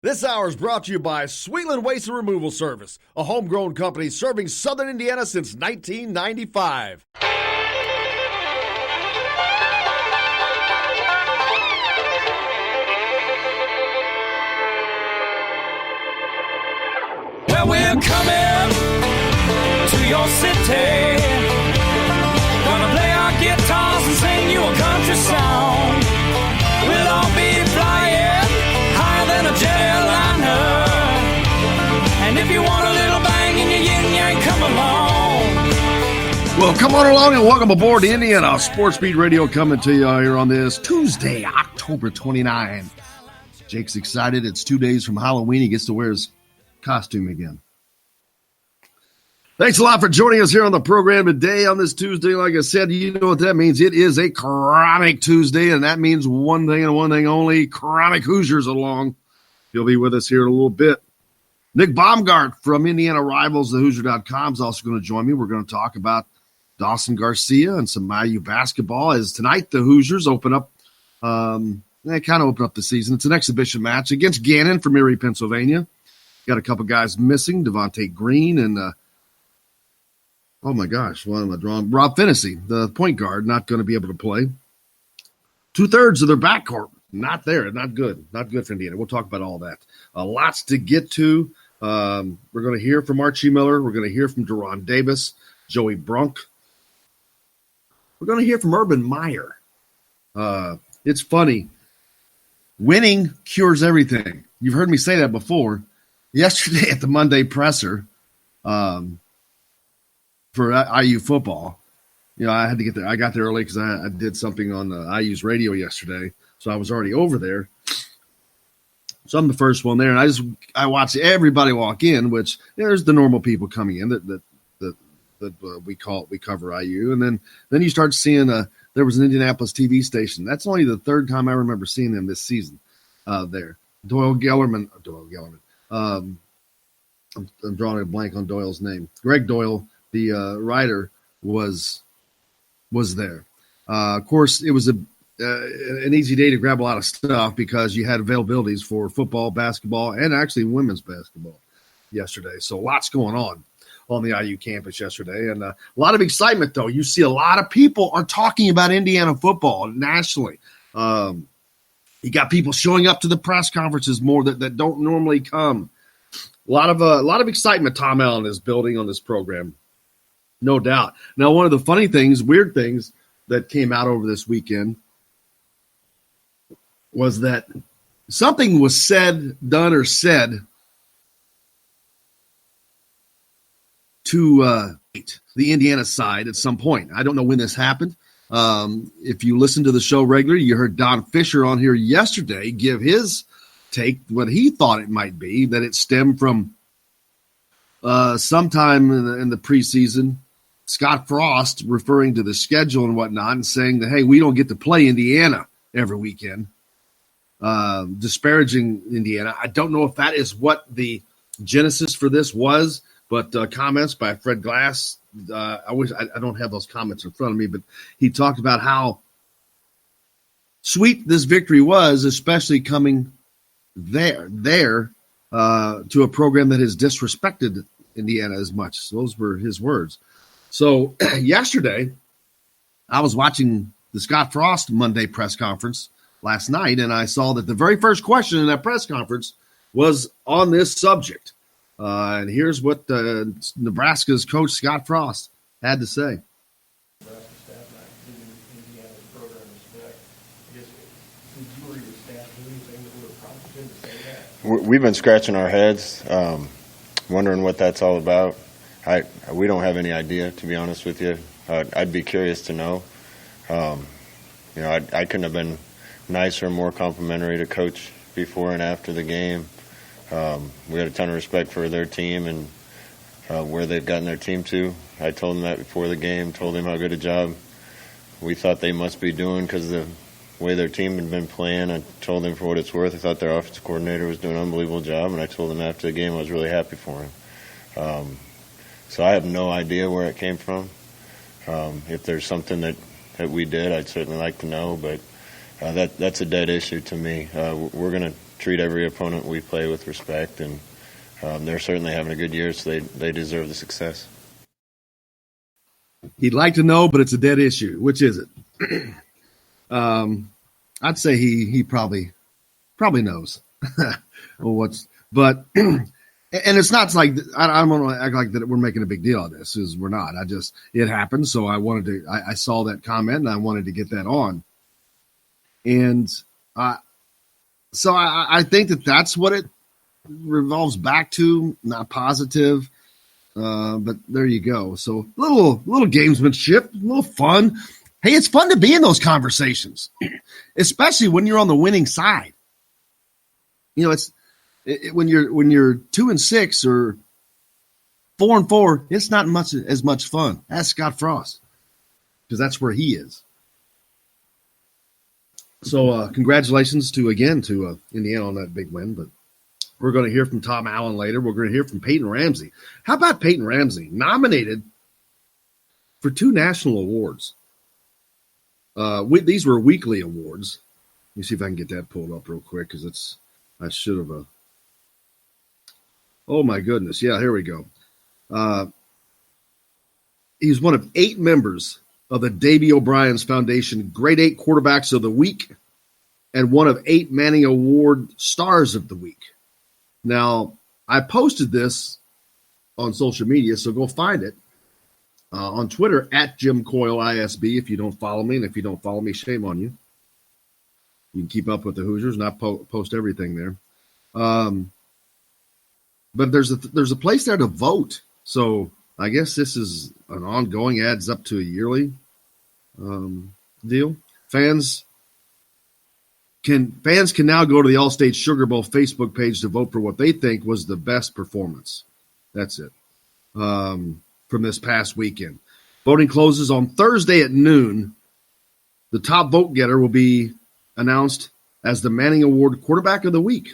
This hour is brought to you by Sweetland Waste and Removal Service, a homegrown company serving southern Indiana since 1995. Well, we're coming to your city. Gonna play our guitars and sing you a country song. We'll all be flying higher than a jetliner. And if you want a little bang in your yin-yang, come along. Well, come on along and welcome aboard to Indiana Sports Beat Radio, coming to you here on this Tuesday, October 29th. Jake's excited. It's 2 days from Halloween. He gets to wear his costume again. Thanks a lot for joining us here on the program today on this Tuesday. Like I said, you know what that means. It is a Chronic Tuesday, and that means one thing and one thing only. Chronic Hoosiers along. He'll be with us here in a little bit. Nick Baumgart from Indiana Rivals, thehoosier.com, is also going to join me. We're going to talk about Dawson Garcia and some IU basketball, as tonight the Hoosiers open up, they kind of open up the season. It's an exhibition match against Gannon from Erie, Pennsylvania. Got a couple guys missing, Devontae Green and, oh my gosh, what am I drawing? Rob Finnessy, the point guard, not going to be able to play. 2/3 of their backcourt, not there, not good. Not good for Indiana. We'll talk about all that. Lots to get to. We're going to hear from Archie Miller. We're going to hear from Deron Davis, Joey Brunk. We're going to hear from Urban Meyer. It's funny. Winning cures everything. You've heard me say that before. Yesterday at the Monday presser for IU football, you know, I had to get there. I got there early because I did something on IU's radio yesterday, so I was already over there. So I'm the first one there, and I watched everybody walk in, which there's the normal people coming in that we cover IU, and then you start seeing there was an Indianapolis TV station. That's only the third time I remember seeing them this season there. Doyle Gellerman. I'm drawing a blank on Doyle's name. Greg Doyle, the writer, was there. Of course, it was an easy day to grab a lot of stuff because you had availabilities for football, basketball, and actually women's basketball yesterday. So lots going on the IU campus yesterday. And a lot of excitement, though. You see a lot of people are talking about Indiana football nationally. You got people showing up to the press conferences more that don't normally come. A lot of excitement Tom Allen is building on this program, no doubt. Now, one of the funny things, weird things that came out over this weekend was that something was said, done, or said to the Indiana side at some point. I don't know when this happened. If you listen to the show regularly, you heard Don Fisher on here yesterday give his take, what he thought it might be, that it stemmed from sometime in the preseason, Scott Frost referring to the schedule and whatnot and saying that, hey, we don't get to play Indiana every weekend, disparaging Indiana. I don't know if that is what the genesis for this was, but comments by Fred Glass, I don't have those comments in front of me, but he talked about how sweet this victory was, especially coming there to a program that has disrespected Indiana as much. So those were his words. So yesterday, I was watching the Scott Frost Monday press conference last night, and I saw that the very first question in that press conference was on this subject. And here's what Nebraska's coach Scott Frost had to say. We've been scratching our heads, wondering what that's all about. We don't have any idea, to be honest with you. I'd be curious to know. I couldn't have been nicer, more complimentary to Coach before and after the game. We had a ton of respect for their team and where they've gotten their team to. I told him that before the game, told him how good a job we thought they must be doing because the way their team had been playing. I told him for what it's worth, I thought their offensive coordinator was doing an unbelievable job, and I told him after the game I was really happy for him. So I have no idea where it came from. If there's something that we did, I'd certainly like to know, but that's a dead issue to me. We're going to treat every opponent we play with respect, and they're certainly having a good year, so they deserve the success. He'd like to know, but it's a dead issue. Which is it? I'd say he probably knows but and it's not like I don't want to act like that we're making a big deal of this, because we're not. It happened, so I saw that comment and I wanted to get that on, and so I think that's what it revolves back to, not positive. But there you go. So little gamesmanship, a little fun. Hey, it's fun to be in those conversations, especially when you're on the winning side. You know, when you're 2-6 or 4-4, it's not as much fun. Ask Scott Frost, because that's where he is. So congratulations to Indiana on that big win. But we're going to hear from Tom Allen later. We're going to hear from Peyton Ramsey. How about Peyton Ramsey, nominated for 2 national awards? These were weekly awards. Let me see if I can get that pulled up real quick, because I should have. Oh my goodness! Yeah, here we go. He's one of 8 members of the Davy O'Brien's Foundation Grade 8 Quarterbacks of the Week, and one of 8 Manning Award Stars of the Week. Now, I posted this on social media, so go find it. On Twitter, at Jim Coyle ISB, if you don't follow me. And if you don't follow me, shame on you. You can keep up with the Hoosiers, and I post everything there. But there's a place there to vote. So I guess this is an ongoing, adds up to a yearly deal. Fans can now go to the All-State Sugar Bowl Facebook page to vote for what they think was the best performance. That's it. From this past weekend. Voting closes on Thursday at noon. The top vote getter will be announced as the Manning Award Quarterback of the Week.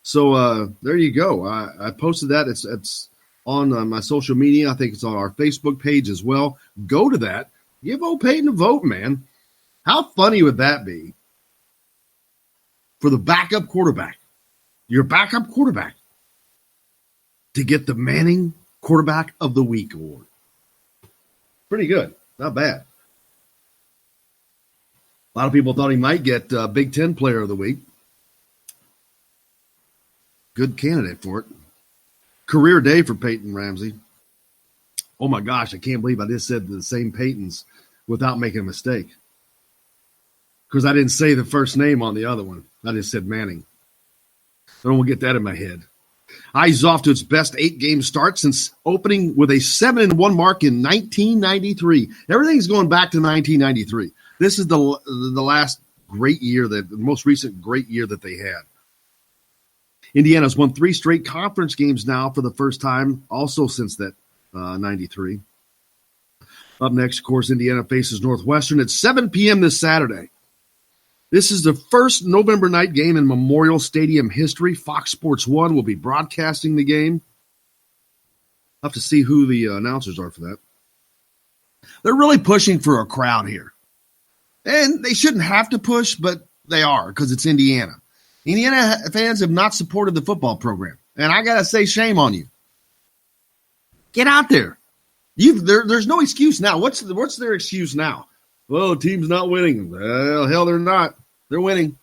So there you go. I posted that. It's on my social media. I think it's on our Facebook page as well. Go to that. Give old Peyton a vote, man. How funny would that be for the backup quarterback? Your backup quarterback to get the Manning Quarterback of the Week award. Pretty good. Not bad. A lot of people thought he might get Big Ten Player of the Week. Good candidate for it. Career day for Peyton Ramsey. Oh my gosh, I can't believe I just said the same Peytons without making a mistake. Because I didn't say the first name on the other one. I just said Manning. I don't want to get that in my head. IU's off to its best 8-game start since opening with a 7-1 mark in 1993. Everything's going back to 1993. This is the last great year, the most recent great year that they had. Indiana's won 3 straight conference games now for the first time, also since that 93. Up next, of course, Indiana faces Northwestern at 7 p.m. this Saturday. This is the first November night game in Memorial Stadium history. Fox Sports 1 will be broadcasting the game. I'll have to see who the announcers are for that. They're really pushing for a crowd here. And they shouldn't have to push, but they are, because it's Indiana. Indiana fans have not supported the football program. And I got to say, shame on you. Get out there. There's no excuse now. What's their excuse now? Well, team's not winning. Well, hell, they're not. They're winning.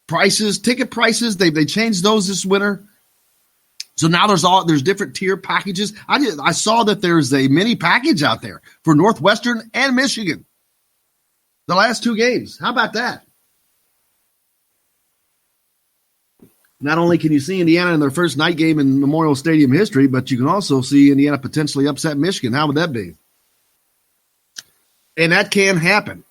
Ticket prices, they changed those this winter. So now there's different tier packages. I saw that there's a mini package out there for Northwestern and Michigan. The last 2 games. How about that? Not only can you see Indiana in their first night game in Memorial Stadium history, but you can also see Indiana potentially upset Michigan. How would that be? And that can happen.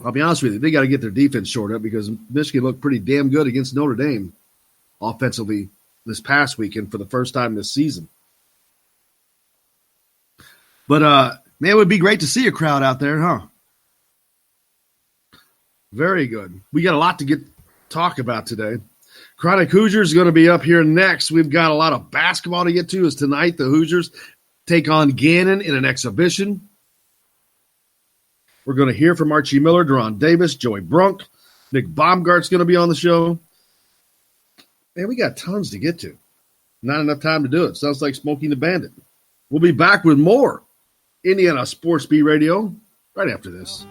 I'll be honest with you. They got to get their defense shored up, because Michigan looked pretty damn good against Notre Dame offensively this past weekend for the first time this season. But, man, it would be great to see a crowd out there, huh? Very good. We got a lot to talk about today. Chronic Hoosiers is going to be up here next. We've got a lot of basketball to get to, as tonight the Hoosiers take on Gannon in an exhibition. We're going to hear from Archie Miller, Deron Davis, Joey Brunk, Nick Baumgart's going to be on the show. Man, we got tons to get to. Not enough time to do it. Sounds like Smoking the Bandit. We'll be back with more Indiana Sports Beat Radio right after this.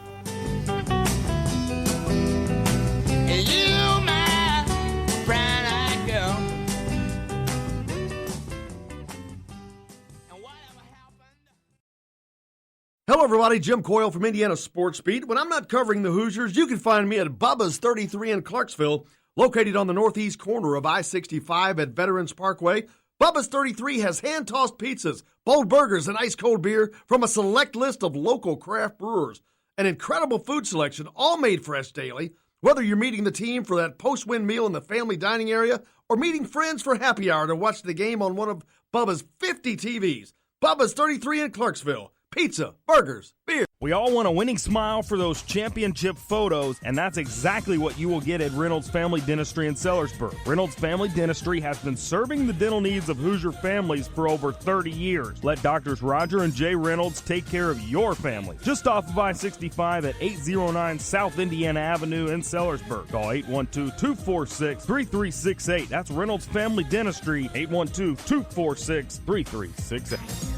Hello, everybody. Jim Coyle from Indiana Sports Beat. When I'm not covering the Hoosiers, you can find me at Bubba's 33 in Clarksville, located on the northeast corner of I-65 at Veterans Parkway. Bubba's 33 has hand-tossed pizzas, bold burgers, and ice-cold beer from a select list of local craft brewers. An incredible food selection, all made fresh daily. Whether you're meeting the team for that post-win meal in the family dining area or meeting friends for happy hour to watch the game on one of Bubba's 50 TVs. Bubba's 33 in Clarksville. Pizza, burgers, beer. We all want a winning smile for those championship photos, and that's exactly what you will get at Reynolds Family Dentistry in Sellersburg. Reynolds Family Dentistry has been serving the dental needs of Hoosier families for over 30 years. Let Doctors Roger and Jay Reynolds take care of your family. Just off of I-65 at 809 South Indiana Avenue in Sellersburg. Call 812-246-3368. That's Reynolds Family Dentistry, 812-246-3368.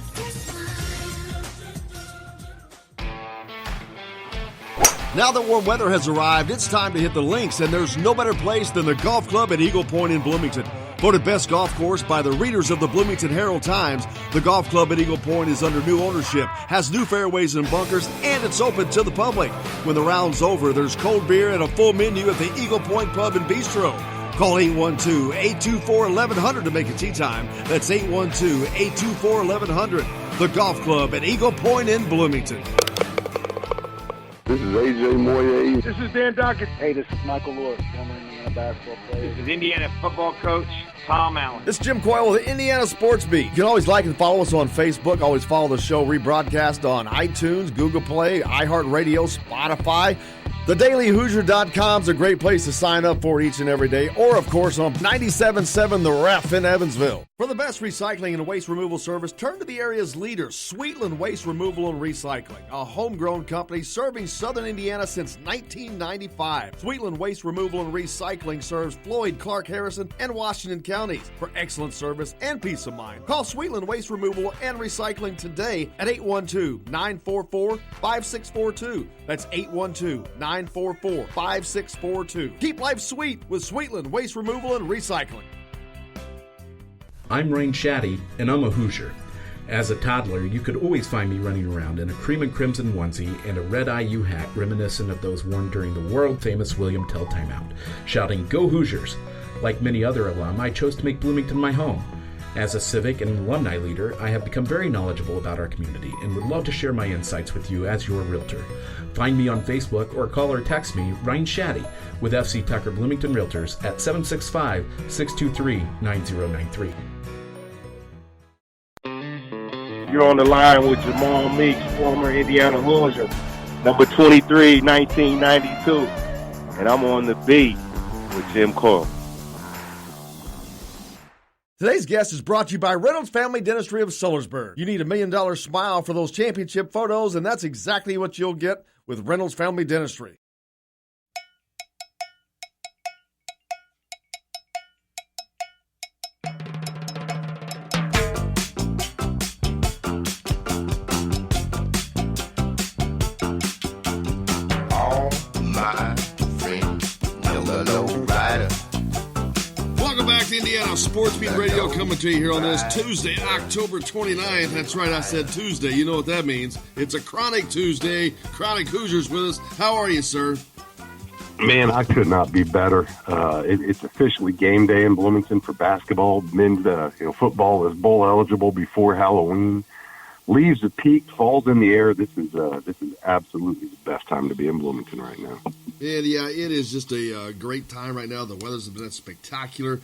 Now that warm weather has arrived, it's time to hit the links, and there's no better place than the golf club at Eagle Point in Bloomington. Voted best golf course by the readers of the Bloomington Herald-Times, the golf club at Eagle Point is under new ownership, has new fairways and bunkers, and it's open to the public. When the round's over, there's cold beer and a full menu at the Eagle Point Pub and Bistro. Call 812-824-1100 to make a tee time. That's 812-824-1100. The golf club at Eagle Point in Bloomington. This is A.J. Moye. This is Dan Dockett. Hey, this is Michael Lewis, former Indiana basketball player. This is Indiana football coach Tom Allen. This is Jim Coyle with the Indiana Sports Beat. You can always like and follow us on Facebook. Always follow the show rebroadcast on iTunes, Google Play, iHeartRadio, Spotify. TheDailyHoosier.com is a great place to sign up for each and every day. Or, of course, on 97.7 The Ref in Evansville. For the best recycling and waste removal service, turn to the area's leader, Sweetland Waste Removal and Recycling, a homegrown company serving southern Indiana since 1995. Sweetland Waste Removal and Recycling serves Floyd, Clark, Harrison, and Washington counties. For excellent service and peace of mind, call Sweetland Waste Removal and Recycling today at 812-944-5642. That's 812-944-5642. Keep life sweet with Sweetland Waste Removal and Recycling. I'm Rain Shaddy, and I'm a Hoosier. As a toddler, you could always find me running around in a cream and crimson onesie and a red IU hat reminiscent of those worn during the world-famous William Tell timeout, shouting, "Go Hoosiers!" Like many other alum, I chose to make Bloomington my home. As a civic and alumni leader, I have become very knowledgeable about our community and would love to share my insights with you as your realtor. Find me on Facebook or call or text me, Ryan Shaddy, with FC Tucker Bloomington Realtors at 765-623-9093. You're on the line with Jamal Meeks, former Indiana Hoosier, number 23, 1992. And I'm on the beat with Jim Coyle. Today's guest is brought to you by Reynolds Family Dentistry of Sellersburg. You need $1 million smile for those championship photos, and that's exactly what you'll get with Reynolds Family Dentistry. All my friends, yellow rider. Welcome back to Indiana Sports Beat Radio, coming to you here on this Tuesday, October 29th. That's right, I said Tuesday. You know what that means. It's a Chronic Tuesday. Chronic Hoosiers with us. How are you, sir? Man, I could not be better. It's officially game day in Bloomington for basketball. Men's football is bowl eligible before Halloween. Leaves have peaked, falls in the air. This is absolutely the best time to be in Bloomington right now. And yeah, it is just a great time right now. The weather's been spectacular.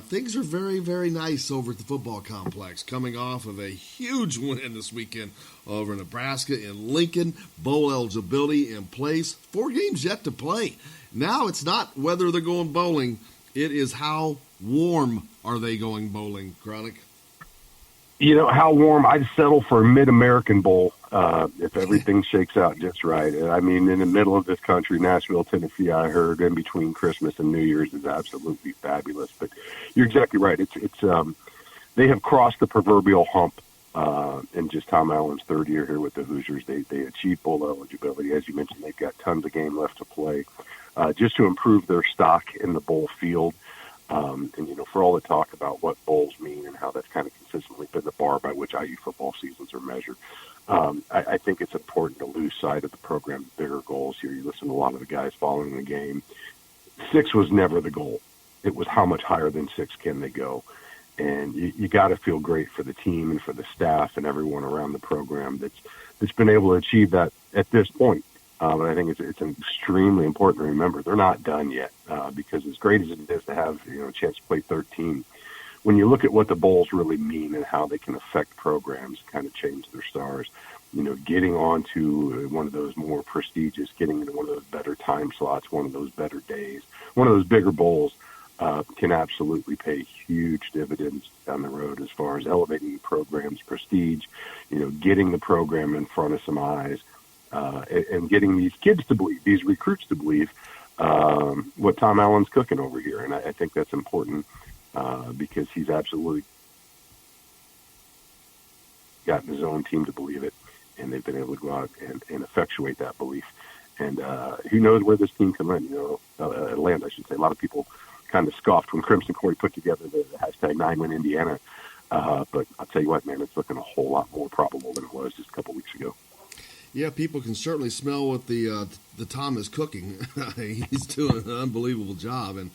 Things are very, very nice over at the football complex, coming off of a huge win this weekend over Nebraska in Lincoln. Bowl eligibility in place. 4 games yet to play. Now it's not whether they're going bowling. It is how warm are they going bowling, Chronic? You know, how warm? I'd settle for a Mid-American Bowl. if everything shakes out just right. I mean, in the middle of this country, Nashville, Tennessee, I heard in between Christmas and New Year's is absolutely fabulous. But you're exactly right. It's they have crossed the proverbial hump in just Tom Allen's third year here with the Hoosiers. They achieved bowl eligibility. As you mentioned, they've got tons of game left to play just to improve their stock in the bowl field. And, for all the talk about what bowls mean and how that's kind of consistently been the bar by which IU football seasons are measured, I think it's important to lose sight of the program's bigger goals here. You listen to a lot of the guys following the game. 6 was never the goal. It was how much higher than 6 can they go. And you got to feel great for the team and for the staff and everyone around the program that's been able to achieve that at this point. And I think it's extremely important to remember they're not done yet because as great as it is to have a chance to play 13, when you look at what the bowls really mean and how they can affect programs, kind of change their stars, getting onto one of those more prestigious, getting into one of those better time slots, one of those better days, one of those bigger bowls can absolutely pay huge dividends down the road as far as elevating the program's prestige, getting the program in front of some eyes, and getting these kids to believe, these recruits to believe what Tom Allen's cooking over here. And I think that's important because he's absolutely gotten his own team to believe it, and they've been able to go out and effectuate that belief. And who knows where this team can land, Atlanta, I should say. A lot of people kind of scoffed when Crimson Corey put together the hashtag 9-win Indiana. But I'll tell you what, man, it's looking a whole lot more probable than it was just a couple weeks ago. Yeah, people can certainly smell what the Tom is cooking. He's doing an unbelievable job, and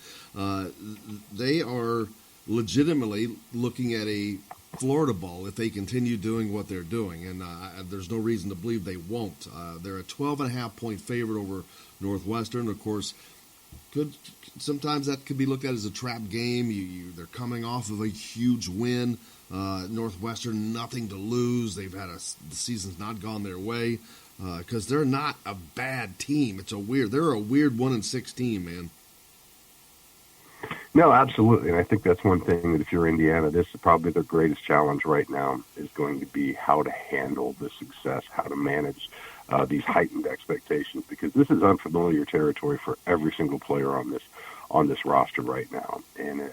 they are legitimately looking at a Florida Bowl if they continue doing what they're doing, and there's no reason to believe they won't. They're a 12.5-point favorite over Northwestern. Of course, sometimes that could be looked at as a trap game. They're coming off of a huge win. Northwestern, nothing to lose. The season's not gone their way because they're not a bad team. They're a weird 1-6 team, man. No, absolutely. And I think that's one thing that if you're Indiana, this is probably their greatest challenge right now is going to be how to handle the success, how to manage these heightened expectations, because this is unfamiliar territory for every single player on this roster right now. And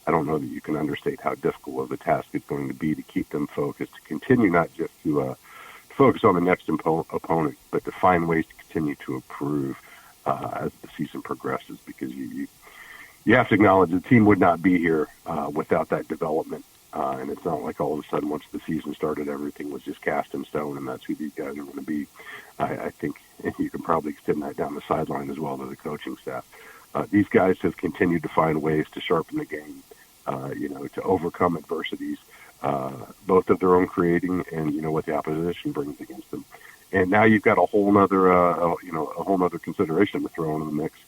I don't know that you can understate how difficult of a task it's going to be to keep them focused, to continue not just to focus on the next opponent, but to find ways to continue to improve as the season progresses, because you have to acknowledge the team would not be here without that development. And it's not like all of a sudden once the season started, everything was just cast in stone, and that's who these guys are going to be. I think you can probably extend that down the sideline as well to the coaching staff. These guys have continued to find ways to sharpen the game, to overcome adversities, both of their own creating and, what the opposition brings against them. And now you've got a whole nother consideration to throw into the mix.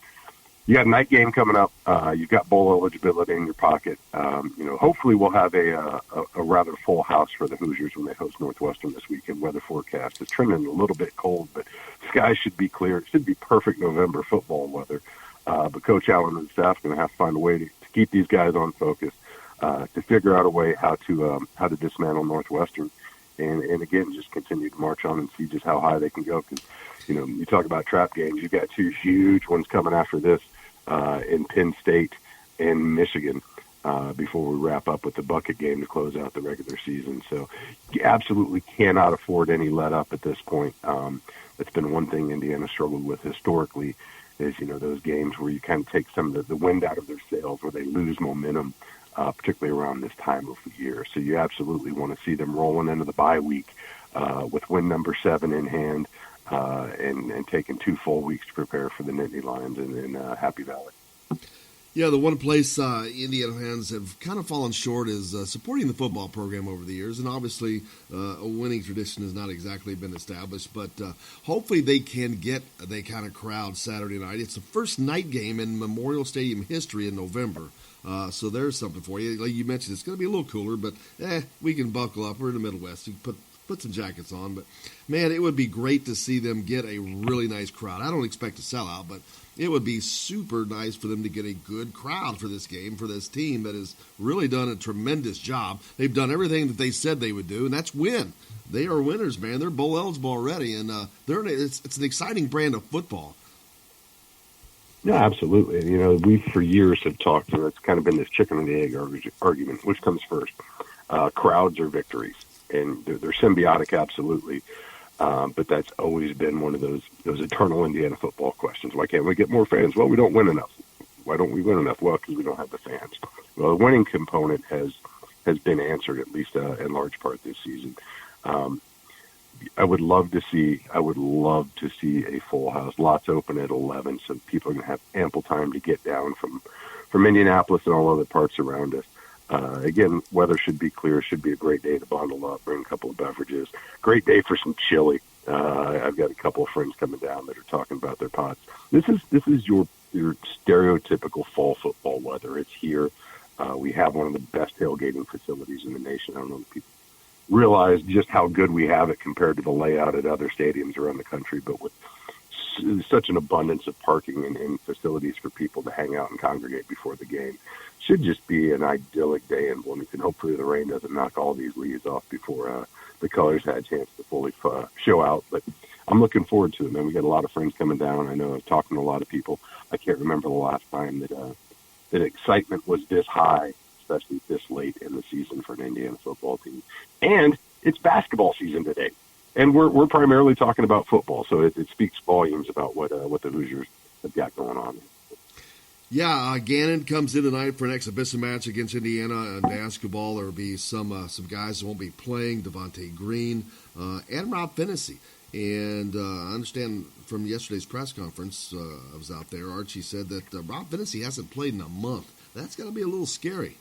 You got a night game coming up. You've got bowl eligibility in your pocket. Hopefully we'll have a rather full house for the Hoosiers when they host Northwestern this weekend. Weather forecast is trending a little bit cold, but skies should be clear. It should be perfect November football weather. But Coach Allen and the staff are going to have to find a way to keep these guys on focus, to figure out a way how to dismantle Northwestern, and again just continue to march on and see just how high they can go. Because you talk about trap games, you've got 2 huge ones coming after this in Penn State and Michigan before we wrap up with the bucket game to close out the regular season. So you absolutely cannot afford any let up at this point. That's been one thing Indiana struggled with historically. Is those games where you kind of take some of the wind out of their sails, where they lose momentum, particularly around this time of the year. So you absolutely want to see them rolling into the bye week with win number 7 in hand, and taking 2 full weeks to prepare for the Nittany Lions in Happy Valley. Yeah, the one place Indiana fans have kind of fallen short is supporting the football program over the years, and obviously a winning tradition has not exactly been established, but hopefully they can get that kind of crowd Saturday night. It's the first night game in Memorial Stadium history in November, so there's something for you. Like you mentioned, it's going to be a little cooler, but we can buckle up. We're in the Midwest. You put put some jackets on. But, man, it would be great to see them get a really nice crowd. I don't expect a sellout, but it would be super nice for them to get a good crowd for this game, for this team that has really done a tremendous job. They've done everything that they said they would do, and that's win. They are winners, man. They're bowl eligible already, and it's an exciting brand of football. Yeah, absolutely. And, we for years have talked, and it's kind of been this chicken and the egg argument. Which comes first, crowds or victories? And they're symbiotic, absolutely. But that's always been one of those eternal Indiana football questions. Why can't we get more fans? Well, we don't win enough. Why don't we win enough? Well, because we don't have the fans. Well, the winning component has been answered, at least in large part this season. I would love to see a full house. Lots open at 11, so people are going to have ample time to get down from Indianapolis and all other parts around us. Again, weather should be clear. Should be a great day to bundle up, bring a couple of beverages. Great day for some chili. I've got a couple of friends coming down that are talking about their pots. This is your stereotypical fall football weather. It's here. We have one of the best tailgating facilities in the nation. I don't know if people realize just how good we have it compared to the layout at other stadiums around the country, but with such an abundance of parking and facilities for people to hang out and congregate before the game. Should just be an idyllic day in Bloomington. Hopefully the rain doesn't knock all these leaves off before the colors had a chance to fully show out. But I'm looking forward to it, man. We got a lot of friends coming down. I know I've talked to a lot of people. I can't remember the last time that excitement was this high, especially this late in the season for an Indiana football team. And it's basketball season today. And we're primarily talking about football, so it speaks volumes about what the Hoosiers have got going on. Yeah, Gannon comes in tonight for an exhibition match against Indiana in basketball. There will be some guys that won't be playing, Devontae Green and Rob Finney. And I understand from yesterday's press conference, I was out there, Archie said that Rob Finney hasn't played in a month. That's going to be a little scary.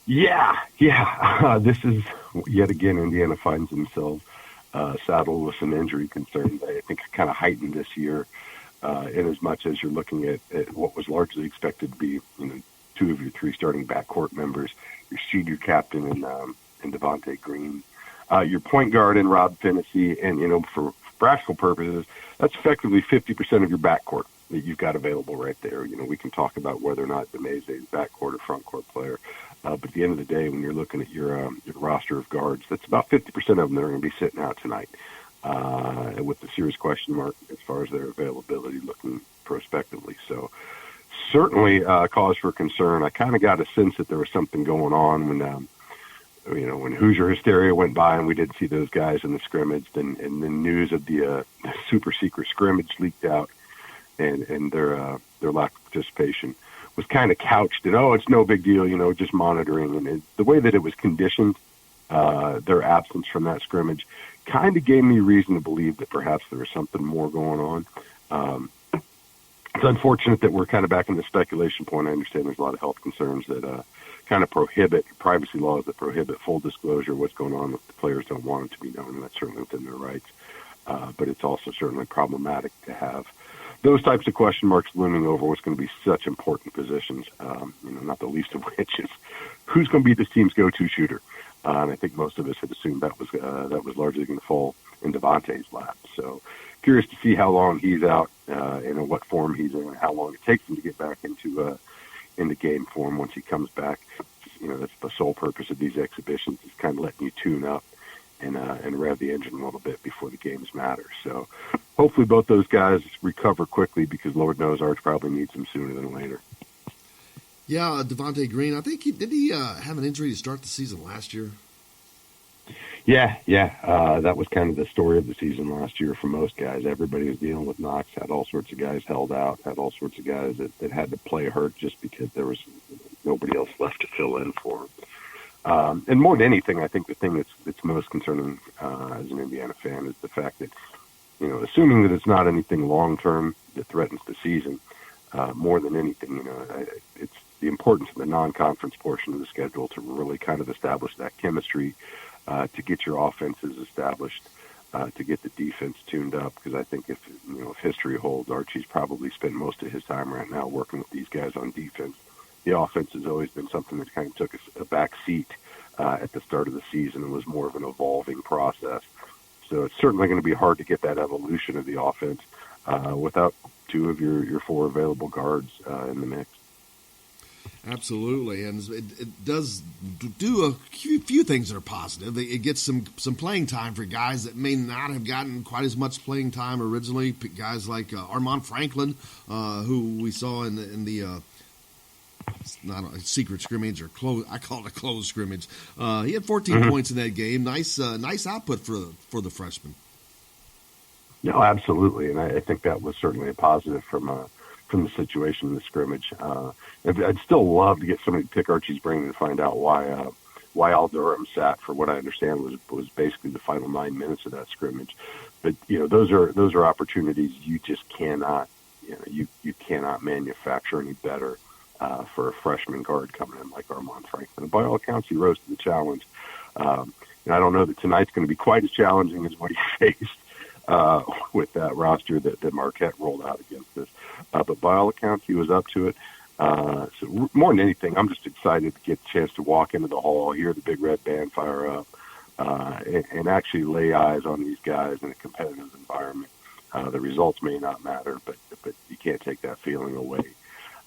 Yeah. This is, yet again, Indiana finds themselves saddled with some injury concerns. I think kind of heightened this year, in as much as you're looking at what was largely expected to be, two of your three starting backcourt members, your senior captain and Devontae Green, your point guard in Rob Finney, and, for practical purposes, that's effectively 50% of your backcourt that you've got available right there. We can talk about whether or not Demese is backcourt or frontcourt player. But at the end of the day, when you're looking at your roster of guards, that's about 50% of them that are going to be sitting out tonight, with the serious question mark as far as their availability looking prospectively. So certainly cause for concern. I kind of got a sense that there was something going on when Hoosier hysteria went by and we didn't see those guys in the scrimmage, and the news of the super secret scrimmage leaked out, and their lack of participation was kind of couched in, it's no big deal, just monitoring. And the way that it was conditioned, their absence from that scrimmage kind of gave me reason to believe that perhaps there was something more going on. It's unfortunate that we're kind of back in the speculation point. I understand there's a lot of health concerns that kind of prohibit privacy laws that prohibit full disclosure of what's going on if the players don't want it to be known, and that's certainly within their rights. But it's also certainly problematic to have those types of question marks looming over what's going to be such important positions, not the least of which is who's going to be this team's go-to shooter. And I think most of us had assumed that was largely going to fall in Devontae's lap. So curious to see how long he's out, and in what form he's in, and how long it takes him to get back into game form once he comes back. That's the sole purpose of these exhibitions, is kind of letting you tune up and rev the engine a little bit before the games matter. So hopefully both those guys recover quickly, because Lord knows Arch probably needs them sooner than later. Yeah, Devontae Green, I think did he have an injury to start the season last year? Yeah. That was kind of the story of the season last year for most guys. Everybody was dealing with knocks, had all sorts of guys held out, had all sorts of guys that had to play hurt just because there was nobody else left to fill in for them. And more than anything, I think the thing that's most concerning as an Indiana fan is the fact that, assuming that it's not anything long-term that threatens the season, more than anything, it's the importance of the non-conference portion of the schedule to really kind of establish that chemistry, to get your offenses established, to get the defense tuned up. Because I think if history holds, Archie's probably spent most of his time right now working with these guys on defense. The offense has always been something that kind of took a back seat at the start of the season and was more of an evolving process. So it's certainly going to be hard to get that evolution of the offense without two of your four available guards in the mix. Absolutely, and it does do a few things that are positive. It gets some playing time for guys that may not have gotten quite as much playing time originally. Guys like Armand Franklin, who we saw in the not a secret scrimmage or I call it a closed scrimmage. He had 14 points in that game. Nice output for the freshman. No, absolutely, and I think that was certainly a positive from the situation in the scrimmage. I'd still love to get somebody to pick Archie's brain and find out why Al Durham sat for what I understand was basically the final 9 minutes of that scrimmage. But those are opportunities you just cannot you cannot manufacture any better for a freshman guard coming in like Armand Franklin. And by all accounts, he rose to the challenge. And I don't know that tonight's going to be quite as challenging as what he faced with that roster that Marquette rolled out against us. But by all accounts, he was up to it. So more than anything, I'm just excited to get a chance to walk into the hall, hear the Big Red Band fire up, and actually lay eyes on these guys in a competitive environment. The results may not matter, but you can't take that feeling away.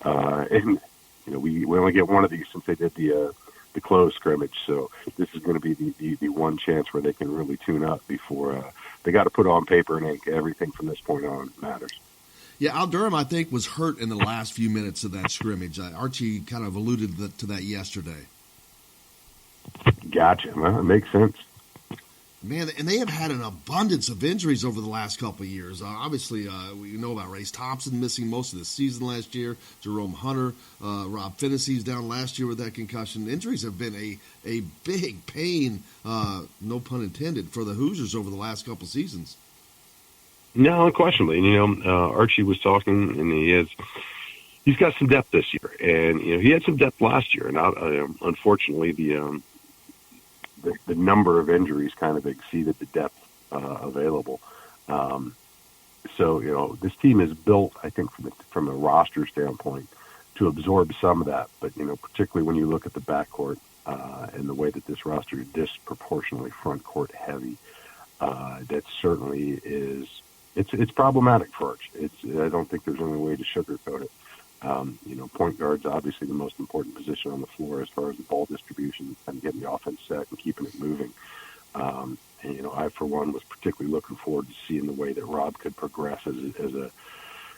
And we only get one of these since they did the closed scrimmage, so this is going to be the one chance where they can really tune up before they got to put on paper and ink. Everything from this point on matters. Yeah, Al Durham, I think, was hurt in the last few minutes of that scrimmage. Archie kind of alluded to that yesterday. Gotcha. Well, it makes sense. Man, and they have had an abundance of injuries over the last couple of years. Obviously, we know about Race Thompson missing most of the season last year. Jerome Hunter, Rob Finney's down last year with that concussion. Injuries have been a big pain, no pun intended, for the Hoosiers over the last couple of seasons. No, unquestionably. Archie was talking, and he's got some depth this year, and he had some depth last year, and unfortunately, the number of injuries kind of exceeded the depth available. So this team is built, I think, from a roster standpoint, to absorb some of that. But particularly when you look at the backcourt and the way that this roster is disproportionately front court heavy, that certainly is. It's problematic for Arch. I don't think there's any way to sugarcoat it. Point guard's obviously the most important position on the floor as far as the ball distribution and getting the offense set and keeping it moving. And I, for one, was particularly looking forward to seeing the way that Rob could progress as a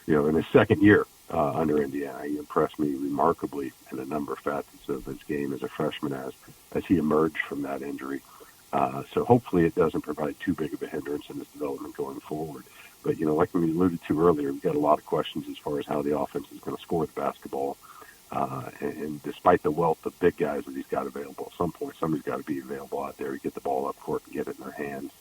in his second year under Indiana. He impressed me remarkably in a number of facets of his game as a freshman as he emerged from that injury. So hopefully it doesn't provide too big of a hindrance in his development going forward. But, like we alluded to earlier, we've got a lot of questions as far as how the offense is going to score the basketball. And despite the wealth of big guys that he's got available, at some point somebody's got to be available out there to get the ball up court and get it in their hands.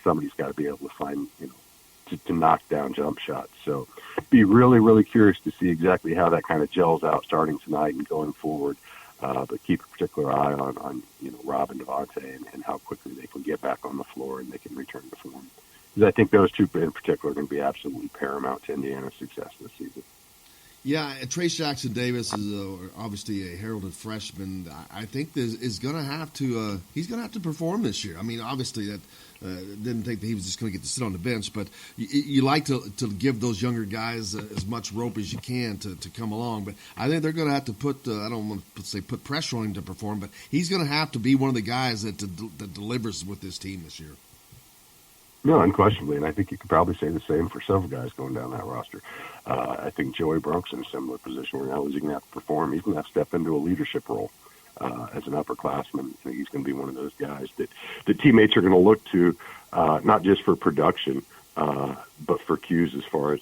Somebody's got to be able to find, to knock down jump shots. So be really, really curious to see exactly how that kind of gels out starting tonight and going forward. But keep a particular eye on Rob and Devontae and how quickly they can get back on the floor and they can return to form. Because I think those two in particular are going to be absolutely paramount to Indiana's success this season. Yeah, Trace Jackson Davis is obviously a heralded freshman. I think is going to have to he's going to have to perform this year. I mean, obviously that didn't think that he was just going to get to sit on the bench, but you like to give those younger guys as much rope as you can to come along. But I think they're going to have to put I don't want to say put pressure on him to perform, but he's going to have to be one of the guys that delivers with this team this year. No, unquestionably, and I think you could probably say the same for several guys going down that roster. I think Joey Brunk's in a similar position where now he's going to have to perform. He's going to have to step into a leadership role as an upperclassman. I think he's going to be one of those guys that the teammates are going to look to, not just for production, but for cues as far as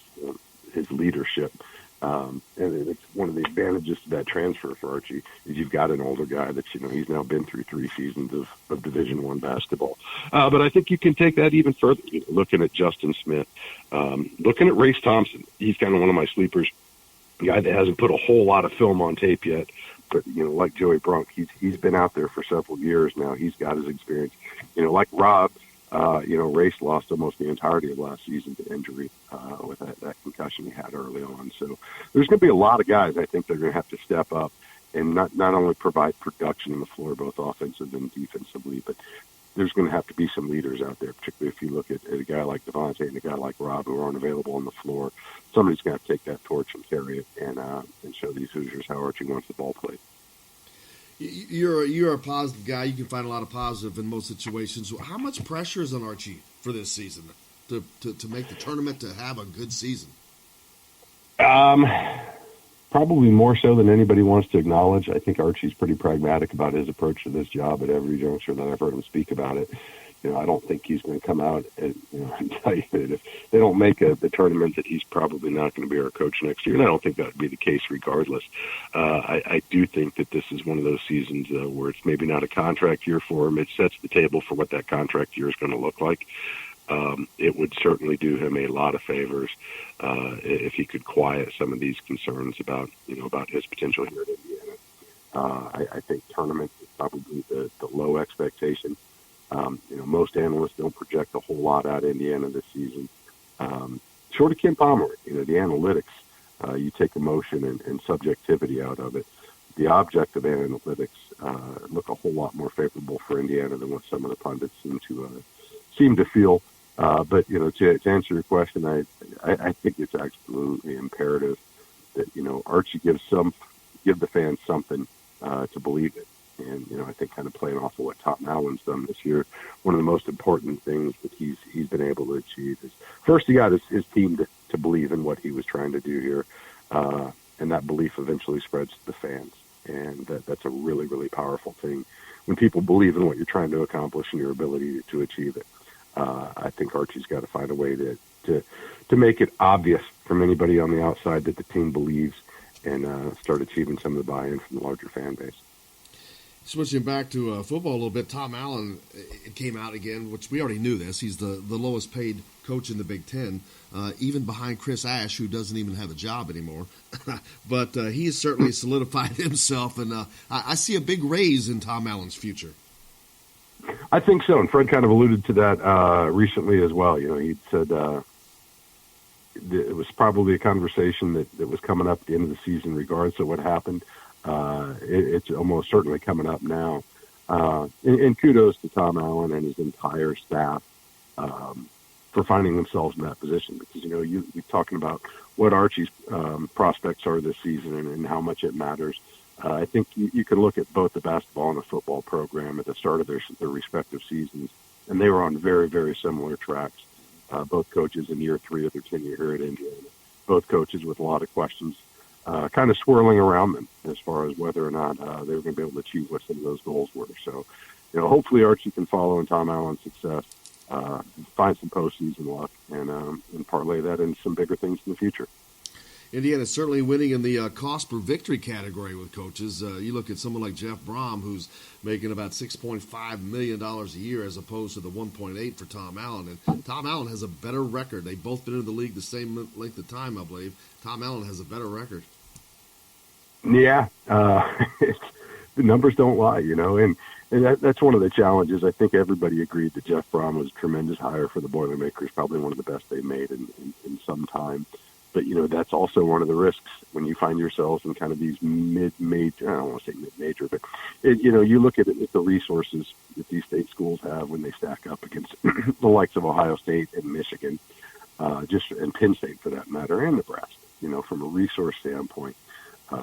his leadership. And it's one of the advantages to that transfer for Archie is you've got an older guy that's, he's now been through 3 seasons of Division I basketball. But I think you can take that even further, looking at Justin Smith, looking at Race Thompson. He's kind of one of my sleepers, a guy that hasn't put a whole lot of film on tape yet. But, like Joey Brunk, he's been out there for several years now. He's got his experience. Like Rob, Race lost almost the entirety of last season to injury with that concussion he had early on. So there's going to be a lot of guys, I think, that are going to have to step up and not only provide production on the floor, both offensive and defensively, but there's going to have to be some leaders out there, particularly if you look at a guy like Devontae and a guy like Rob who aren't available on the floor. Somebody's going to have to take that torch and carry it and show these Hoosiers how Archie wants the ball played. You're a positive guy. You can find a lot of positive in most situations. How much pressure is on Archie for this season to make the tournament, to have a good season? Probably more so than anybody wants to acknowledge. I think Archie's pretty pragmatic about his approach to this job at every juncture that I've heard him speak about it. I don't think he's going to come out and tell you that if they don't make the tournament that he's probably not going to be our coach next year. And I don't think that would be the case regardless. I do think that this is one of those seasons where it's maybe not a contract year for him. It sets the table for what that contract year is going to look like. It would certainly do him a lot of favors if he could quiet some of these concerns about his potential here at Indiana. I think tournament is probably the low expectation. Most analysts don't project a whole lot out of Indiana this season. Short of Ken Pomeroy, the analytics, you take emotion and subjectivity out of it. The objective analytics look a whole lot more favorable for Indiana than what some of the pundits seem to feel. But to answer your question, I think it's absolutely imperative that Archie give the fans something to believe in. And I think kind of playing off of what Tom Allen's done this year, one of the most important things that he's been able to achieve is first he got his team to believe in what he was trying to do here, and that belief eventually spreads to the fans, and that's a really, really powerful thing when people believe in what you're trying to accomplish and your ability to achieve it. I think Archie's got to find a way to make it obvious from anybody on the outside that the team believes, and start achieving some of the buy-in from the larger fan base. Switching back to football a little bit, Tom Allen came out again, which we already knew this. He's the lowest paid coach in the Big Ten, even behind Chris Ash, who doesn't even have a job anymore. But he has certainly solidified himself, and I see a big raise in Tom Allen's future. I think so, and Fred kind of alluded to that recently as well. He said it was probably a conversation that was coming up at the end of the season regardless of what happened. It's almost certainly coming up now. And kudos to Tom Allen and his entire staff for finding themselves in that position. Because, you're talking about what Archie's prospects are this season and how much it matters. I think you can look at both the basketball and the football program at the start of their respective seasons, and they were on very, very similar tracks. Both coaches in year 3 of their tenure here at Indiana. Both coaches with a lot of questions kind of swirling around them as far as whether or not they were going to be able to achieve what some of those goals were. So, hopefully Archie can follow in Tom Allen's success, find some postseason luck, and parlay that into some bigger things in the future. Indiana's certainly winning in the cost per victory category with coaches. You look at someone like Jeff Brom, who's making about $6.5 million a year as opposed to the $1.8 for Tom Allen. And Tom Allen has a better record. They've both been in the league the same length of time, I believe. Tom Allen has a better record. Yeah, the numbers don't lie, and that's one of the challenges. I think everybody agreed that Jeff Brom was a tremendous hire for the Boilermakers, probably one of the best they've made in some time. But, that's also one of the risks when you find yourselves in kind of these mid-major, I don't want to say mid-major, but, you look at it with the resources that these state schools have when they stack up against the likes of Ohio State and Michigan, and Penn State for that matter, and Nebraska. From a resource standpoint,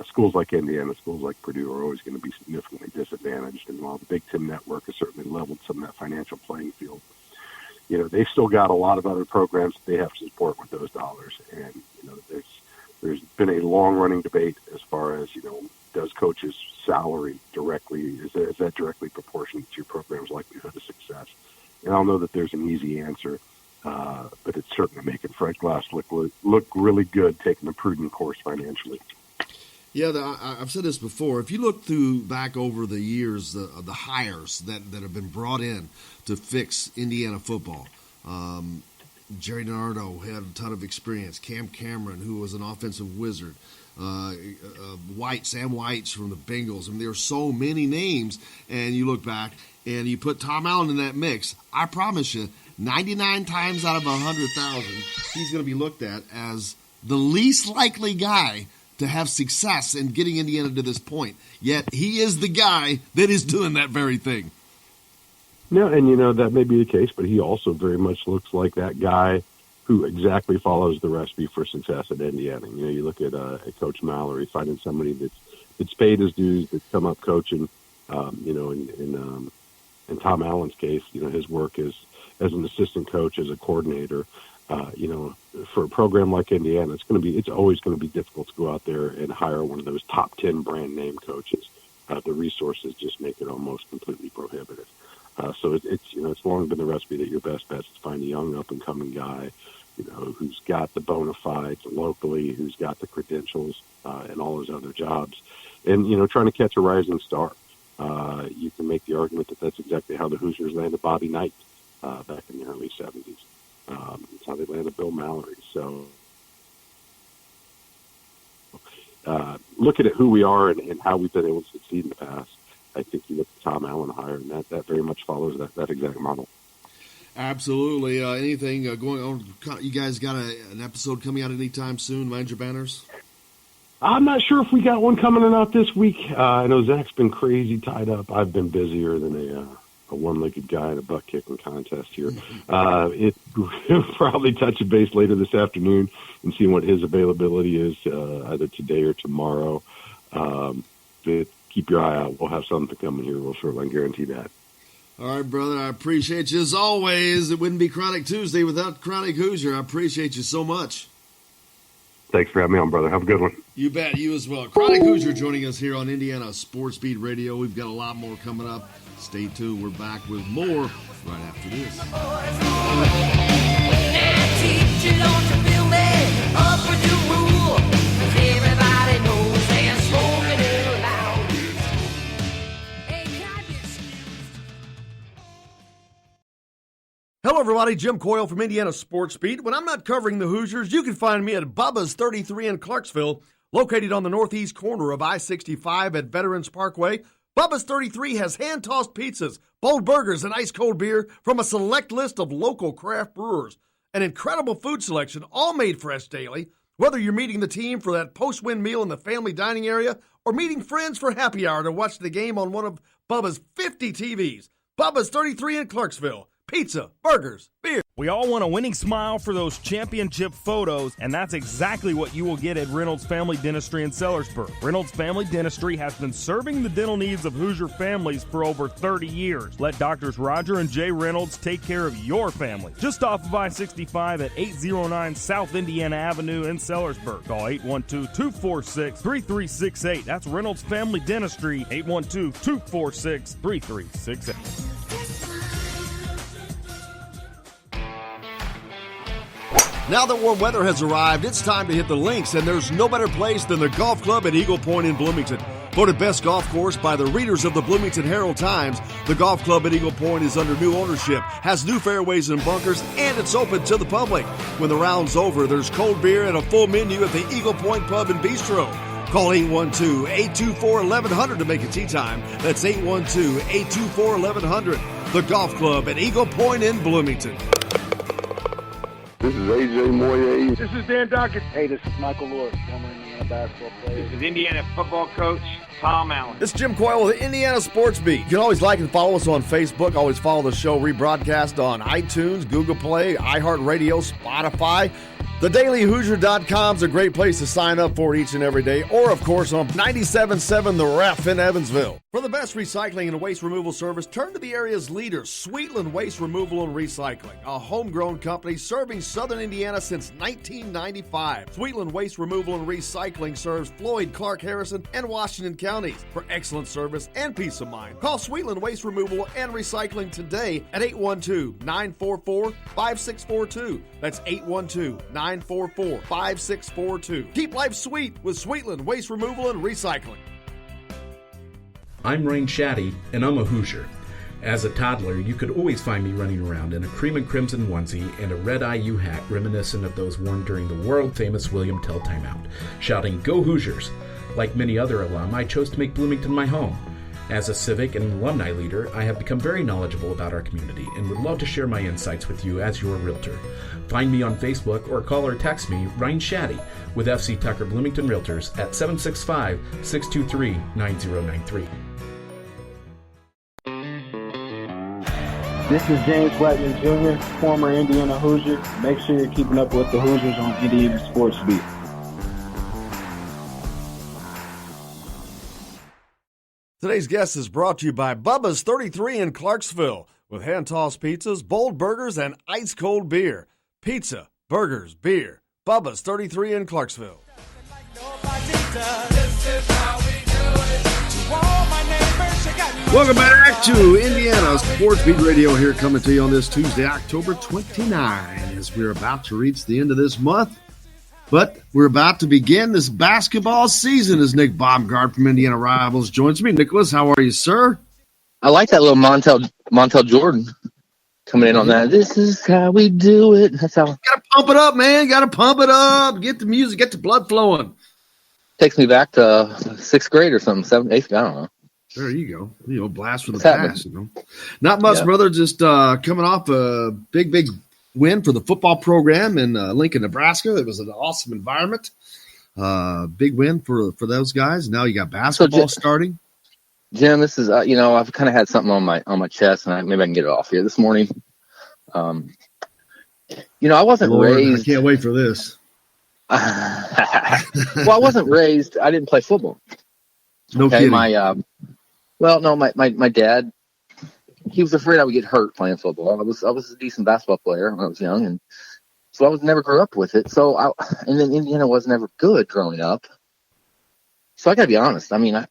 schools like Indiana, schools like Purdue are always going to be significantly disadvantaged. And while the Big Ten Network has certainly leveled some of that financial playing field, they've still got a lot of other programs that they have to support with those dollars. And, there's been a long-running debate as far as, does coaches' salary is that directly proportionate to your program's likelihood of success? And I'll know that there's an easy answer, but it's certainly making Fred Glass look really good, taking a prudent course financially. Yeah, I've said this before. If you look back over the years, the hires that have been brought in to fix Indiana football, Jerry Nardo had a ton of experience. Cam Cameron, who was an offensive wizard. Sam White's from the Bengals. I mean, there are so many names, and you look back and you put Tom Allen in that mix. I promise you, 99 times out of 100,000, he's going to be looked at as the least likely guy to have success in getting Indiana to this point. Yet he is the guy that is doing that very thing. No, and that may be the case, but he also very much looks like that guy who exactly follows the recipe for success at Indiana. You look at Coach Mallory, finding somebody that's paid his dues, that's come up coaching. In Tom Allen's case, his work as an assistant coach, as a coordinator. For a program like Indiana, it's always going to be difficult to go out there and hire one of those top 10 brand name coaches. The resources just make it almost completely prohibitive. So it's long been the recipe that your best bet is to find a young up and coming guy, who's got the bona fides locally, who's got the credentials and all his other jobs, and trying to catch a rising star. You can make the argument that that's exactly how the Hoosiers landed Bobby Knight back in the early 70s. It's how they landed Bill Mallory. So looking at who we are and how we've been able to succeed in the past, I think you look at Tom Allen hire, and that very much follows that exact model. Absolutely. Anything going on? You guys got an episode coming out anytime soon? Mind your banners. I'm not sure if we got one coming or not this week. I know Zach's been crazy tied up. I've been busier than a one-legged guy in a butt-kicking contest here. We'll probably touch a base later this afternoon and see what his availability is, either today or tomorrow. But keep your eye out. We'll have something coming here real shortly. I can guarantee that. All right, brother. I appreciate you as always. It wouldn't be Chronic Tuesday without Chronic Hoosier. I appreciate you so much. Thanks for having me on, brother. Have a good one. You bet. You as well. Chronic Hoosier joining us here on Indiana Sports Beat Radio. We've got a lot more coming up. Stay tuned. We're back with more right after this. Hello, everybody. Jim Coyle from Indiana Sports Beat. When I'm not covering the Hoosiers, you can find me at Bubba's 33 in Clarksville, located on the northeast corner of I-65 at Veterans Parkway. Bubba's 33 has hand-tossed pizzas, bold burgers, and ice-cold beer from a select list of local craft brewers. An incredible food selection, all made fresh daily. Whether you're meeting the team for that post-win meal in the family dining area or meeting friends for happy hour to watch the game on one of Bubba's 50 TVs. Bubba's 33 in Clarksville. Pizza, burgers, beer. We all want a winning smile for those championship photos, and that's exactly what you will get at Reynolds Family Dentistry in Sellersburg. Reynolds Family Dentistry has been serving the dental needs of Hoosier families for over 30 years. Let Doctors Roger and Jay Reynolds take care of your family. Just off of I-65 at 809 South Indiana Avenue in Sellersburg. Call 812-246-3368. That's Reynolds Family Dentistry, 812-246-3368. Now that warm weather has arrived, it's time to hit the links, and there's no better place than the golf club at Eagle Point in Bloomington. Voted best golf course by the readers of the Bloomington Herald-Times, the golf club at Eagle Point is under new ownership, has new fairways and bunkers, and it's open to the public. When the round's over, there's cold beer and a full menu at the Eagle Point Pub and Bistro. Call 812-824-1100 to make a tee time. That's 812-824-1100. The golf club at Eagle Point in Bloomington. This is A.J. Moye. This is Dan Dockett. Hey, this is Michael Lord, former Indiana basketball player. This is Indiana football coach Tom Allen. This is Jim Coyle with the Indiana Sports Beat. You can always like and follow us on Facebook. Always follow the show rebroadcast on iTunes, Google Play, iHeartRadio, Spotify. TheDailyHoosier.com is a great place to sign up for each and every day, or, of course, on 97.7 The Ref in Evansville. For the best recycling and waste removal service, turn to the area's leader, Sweetland Waste Removal and Recycling, a homegrown company serving southern Indiana since 1995. Sweetland Waste Removal and Recycling serves Floyd, Clark, Harrison, and Washington counties. For excellent service and peace of mind, call Sweetland Waste Removal and Recycling today at 812-944-5642. That's 812-944-5642. Keep life sweet with Sweetland Waste Removal and Recycling. I'm Rain Shaddy, and I'm a Hoosier. As a toddler, you could always find me running around in a cream and crimson onesie and a red IU hat reminiscent of those worn during the world-famous William Tell timeout, shouting, "Go Hoosiers!" Like many other alum, I chose to make Bloomington my home. As a civic and alumni leader, I have become very knowledgeable about our community and would love to share my insights with you as your realtor. Find me on Facebook or call or text me, Ryan Shaddy, with FC Tucker Bloomington Realtors at 765-623-9093. This is James Blackman Jr., former Indiana Hoosier. Make sure you're keeping up with the Hoosiers on Indiana Sports Beat. Today's guest is brought to you by Bubba's 33 in Clarksville with hand-tossed pizzas, bold burgers, and ice-cold beer. Pizza, burgers, beer. Bubba's 33 in Clarksville. Welcome back to Indiana Sports Beat Radio here, coming to you on this Tuesday, October 29, as we're about to reach the end of this month. But we're about to begin this basketball season as Nick Baumgart from Indiana Rivals joins me. Nicholas, how are you, sir? I like that little Montel Jordan coming in on that. This is how we do it. That's how. Gotta pump it up, man. Gotta pump it up. Get the music, get the blood flowing. Takes me back to 6th grade or something, 7th, 8th, I don't know. There you go. Blast from the What's past. Not much, brother. Just coming off a big win for the football program in Lincoln, Nebraska. It was an awesome environment. Big win for those guys. Now you got basketball starting. Jim, this is I've kind of had something on my chest, and maybe I can get it off here this morning. I wasn't raised. I can't wait for this. Well, I wasn't raised. I didn't play football. No kidding. My dad, he was afraid I would get hurt playing football. I was a decent basketball player when I was young, and so I never grew up with it. And then Indiana was never good growing up. So I got to be honest. I mean, I'm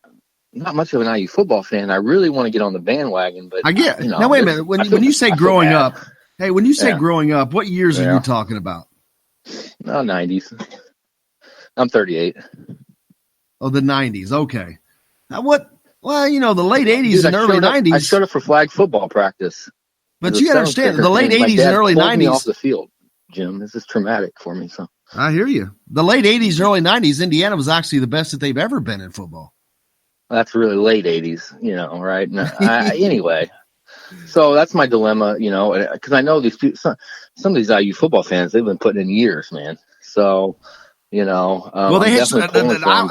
not much of an IU football fan. I really want to get on the bandwagon, but I get. Now wait a minute. When you say growing up, growing up, what years are you talking about? No, 90s. I'm 38. Oh, the 90s. Okay. Now what? Well, the late 80s and early 90s. I showed up for flag football practice. But you got to understand, the late 80s and early 90s. Me off the field, Jim. This is traumatic for me. So I hear you. The late 80s and early 90s, Indiana was actually the best that they've ever been in football. That's really late 80s, right? Anyway, so that's my dilemma, because I know these people, some of these IU football fans, they've been putting in years, man. So. Well, they had. I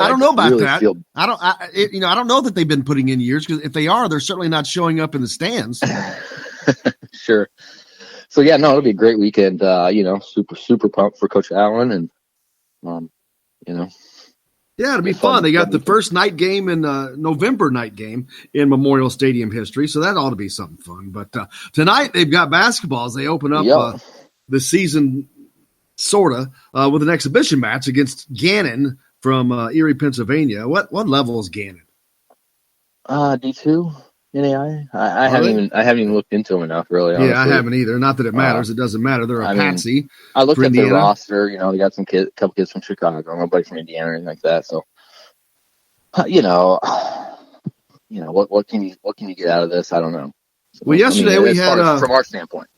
don't know about that. I don't know that they've been putting in years, because if they are, they're certainly not showing up in the stands. Sure. So it'll be a great weekend. Super pumped for Coach Allen, and Yeah, it'll be fun. They got the first night game in November night game in Memorial Stadium history, so that ought to be something fun. But tonight they've got basketball as they open up the season. Sorta, with an exhibition match against Gannon from Erie, Pennsylvania. What level is Gannon? D2 NAI. I haven't even looked into them enough, really. Honestly. Yeah, I haven't either. Not that it matters. It doesn't matter. They're a patsy. I looked at their roster. They got couple kids from Chicago, nobody from Indiana or anything like that. So, what can you get out of this? I don't know. Well, yesterday we had from our standpoint.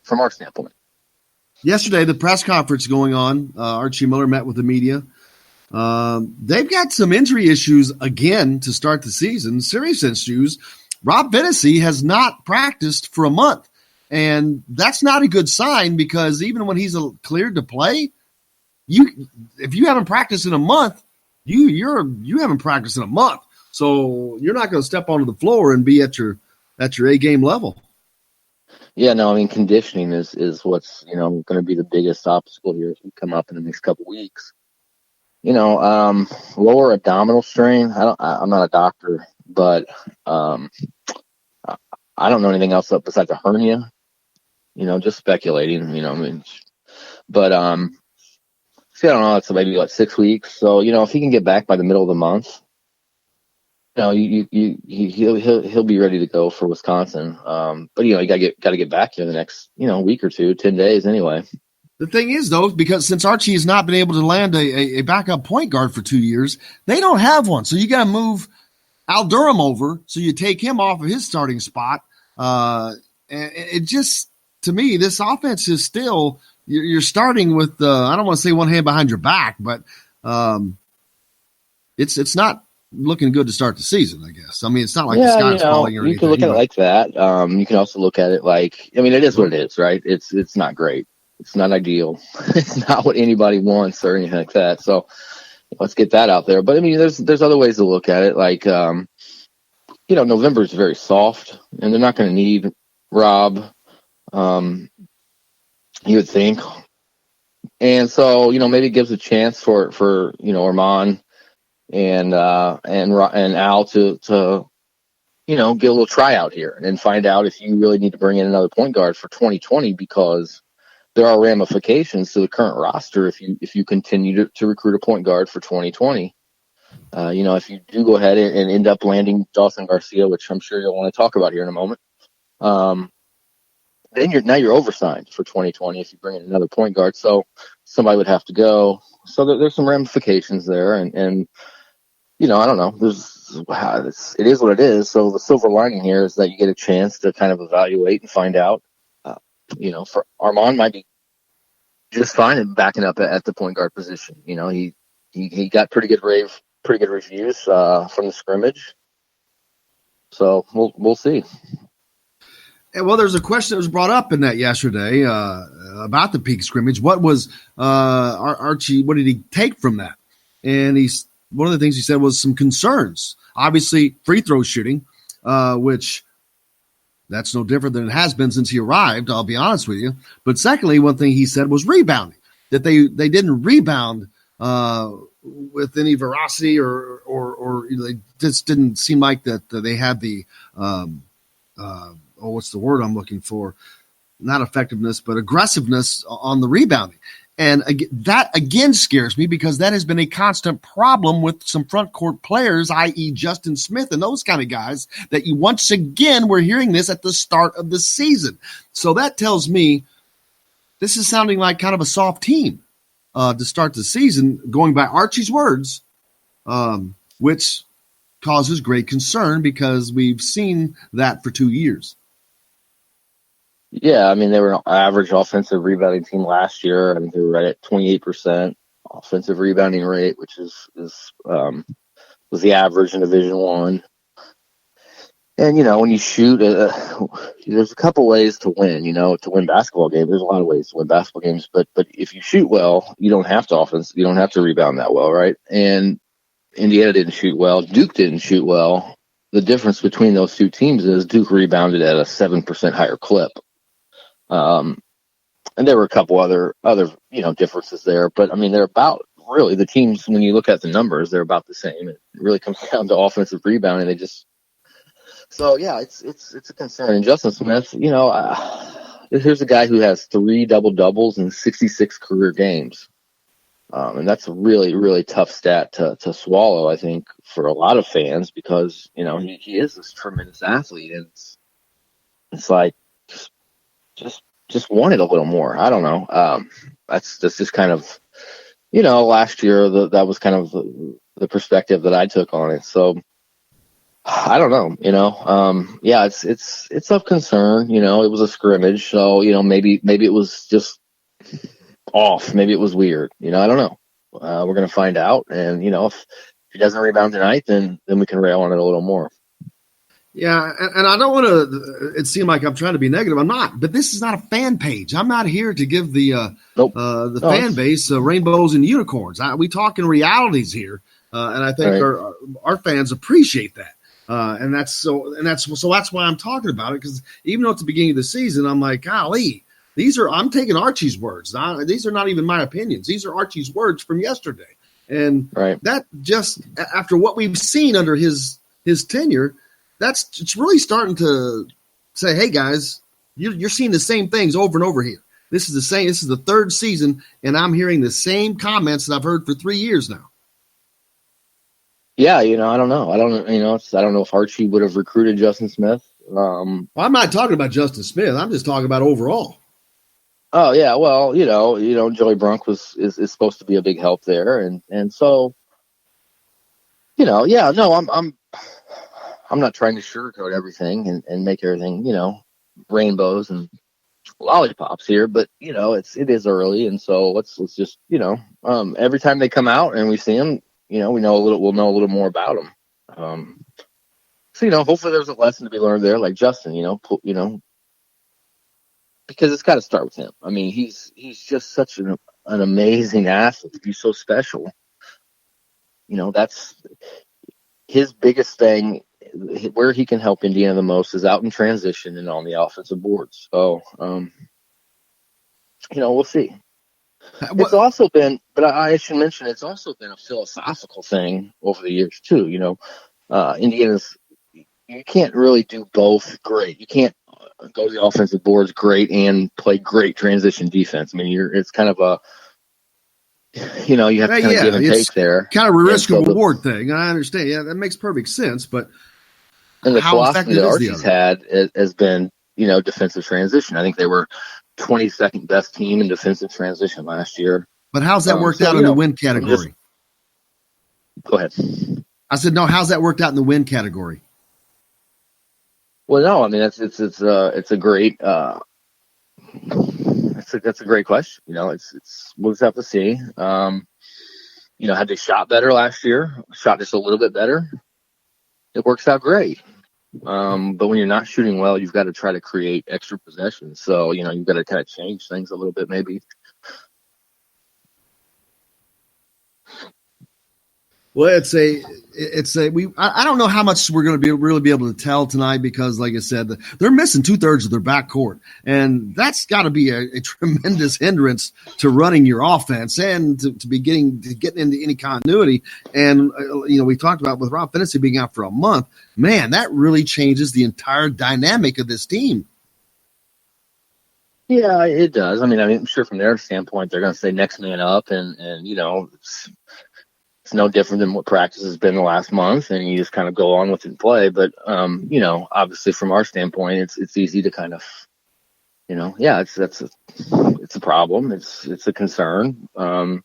Yesterday, the press conference going on, Archie Miller met with the media. They've got some injury issues again to start the season, serious issues. Rob Vennessy has not practiced for a month, and that's not a good sign, because even when he's cleared to play, if you haven't practiced in a month, you haven't practiced in a month, so you're not going to step onto the floor and be at your A-game level. Yeah, no, I mean, conditioning is what's, going to be the biggest obstacle here as we come up in the next couple weeks. Lower abdominal strain. I'm not a doctor, but I don't know anything else besides a hernia. Just speculating. But I don't know. It's maybe 6 weeks. So if he can get back by the middle of the month, he'll be ready to go for Wisconsin. But you got to get back here the next week or two, 10 days anyway. The thing is, though, because since Archie has not been able to land a backup point guard for 2 years, they don't have one. So you got to move Al Durham over, so you take him off of his starting spot. And it just, to me, this offense is still, you're starting with I don't want to say one hand behind your back, but it's not looking good to start the season, I guess. I mean, it's not like the Yeah, sky's falling or you anything. can look at it but- like that. You can also look at it like, I mean, it is what it is, right? It's not great. It's not ideal. It's not what anybody wants or anything like that. So let's get that out there. But I mean, there's other ways to look at it. Like, November is very soft, and they're not going to need Rob. You would think, and so maybe it gives a chance for Armand and Al to get a little tryout here and find out if you really need to bring in another point guard for 2020, because there are ramifications to the current roster if you continue to recruit a point guard for 2020. If you do go ahead and end up landing Dawson Garcia, which I'm sure you'll want to talk about here in a moment, then you're oversigned for 2020 if you bring in another point guard. So somebody would have to go. So there's some ramifications there, and I don't know. It is what it is. So the silver lining here is that you get a chance to kind of evaluate and find out. For Armand might be just fine and backing up at the point guard position. He got pretty good reviews from the scrimmage. So we'll see. Well, there's a question that was brought up in that yesterday about the peak scrimmage. What was Archie? What did he take from that? And one of the things he said was some concerns. Obviously, free throw shooting, which that's no different than it has been since he arrived. I'll be honest with you. But secondly, one thing he said was rebounding. That they didn't rebound with any veracity or they just didn't seem like that they had the what's the word I'm looking for? Not effectiveness, but aggressiveness on the rebounding. And that again scares me, because that has been a constant problem with some front court players, i.e. Justin Smith and those kind of guys, that you once again we're hearing this at the start of the season. So that tells me this is sounding like kind of a soft team to start the season, going by Archie's words, which causes great concern because we've seen that for 2 years. Yeah, I mean, they were an average offensive rebounding team last year. I mean, they were right at 28% offensive rebounding rate, which was the average in Division I. And, when you shoot, there's a couple ways to win, to win basketball games. There's a lot of ways to win basketball games, but if you shoot well, you don't have to rebound that well, right? And Indiana didn't shoot well. Duke didn't shoot well. The difference between those two teams is Duke rebounded at a 7% higher clip. And there were a couple other differences there, but I mean, they're about really the teams, when you look at the numbers, they're about the same. It really comes down to offensive rebounding. So yeah, it's a concern. And Justin Smith, here's a guy who has 3 double-doubles in 66 career games. And that's a really, really tough stat to swallow, I think, for a lot of fans, because, he is this tremendous athlete. And it's like, just want it a little more. I don't know. That's just kind of, last year that was kind of the perspective that I took on it. So I don't know, yeah, it's of concern. It was a scrimmage, so maybe it was just off. Maybe it was weird. I don't know. We're gonna find out, and if he doesn't rebound tonight, then we can rail on it a little more. Yeah, and I don't want to. It seem like I'm trying to be negative. I'm not, but this is not a fan page. I'm not here to give the fan base rainbows and unicorns. We talk in realities here, and I think our fans appreciate that. And that's why I'm talking about it, because even though it's the beginning of the season, I'm like, golly, I'm taking Archie's words. These are not even my opinions. These are Archie's words from yesterday. And that just after what we've seen under his tenure, it's really starting to say, hey guys, you're seeing the same things over and over here. This is the third season, and I'm hearing the same comments that I've heard for 3 years now. Yeah, I don't know. I don't know if Archie would have recruited Justin Smith. Well, I'm not talking about Justin Smith. I'm just talking about overall. Oh yeah, well, Joey Brunk is supposed to be a big help there, and so, yeah, no, I'm not trying to sugarcoat everything and make everything, rainbows and lollipops here, but it is early, and so let's just every time they come out and we see them, we'll know a little more about them. So hopefully there's a lesson to be learned there, like Justin. Because it's got to start with him. I mean, he's just such an amazing athlete. He's so special. That's his biggest thing. Where he can help Indiana the most is out in transition and on the offensive boards. So, we'll see. It's also been, but I should mention, it's also been a philosophical thing over the years too. Indiana's, you can't really do both great. You can't go to the offensive boards great and play great transition defense. I mean, it's kind of a, you have to kind of give and take there. Kind of a risk and reward thing. I understand. Yeah, that makes perfect sense. But the philosophy that Archie's had has been, defensive transition. I think they were 22nd best team in defensive transition last year. But how's that worked out in the win category? Go ahead. I said, no, how's that worked out in the win category? Well, no, I mean, it's a great, that's a great question. We'll just have to see. Had they shot better last year, shot just a little bit better, it works out great. But when you're not shooting well, you've got to try to create extra possessions. So, you've got to kind of change things a little bit, maybe. Well, I don't know how much we're going to really be able to tell tonight because, like I said, they're missing 2/3 of their backcourt, and that's got to be a tremendous hindrance to running your offense and to be getting into any continuity. And we talked about with Rob Finney being out for a month. Man, that really changes the entire dynamic of this team. Yeah, it does. I mean, I'm sure from their standpoint, they're going to say next man up, and it's no different than what practice has been the last month, and you just kind of go on with it and play. But, obviously from our standpoint, it's easy to kind of, it's a problem. It's a concern. I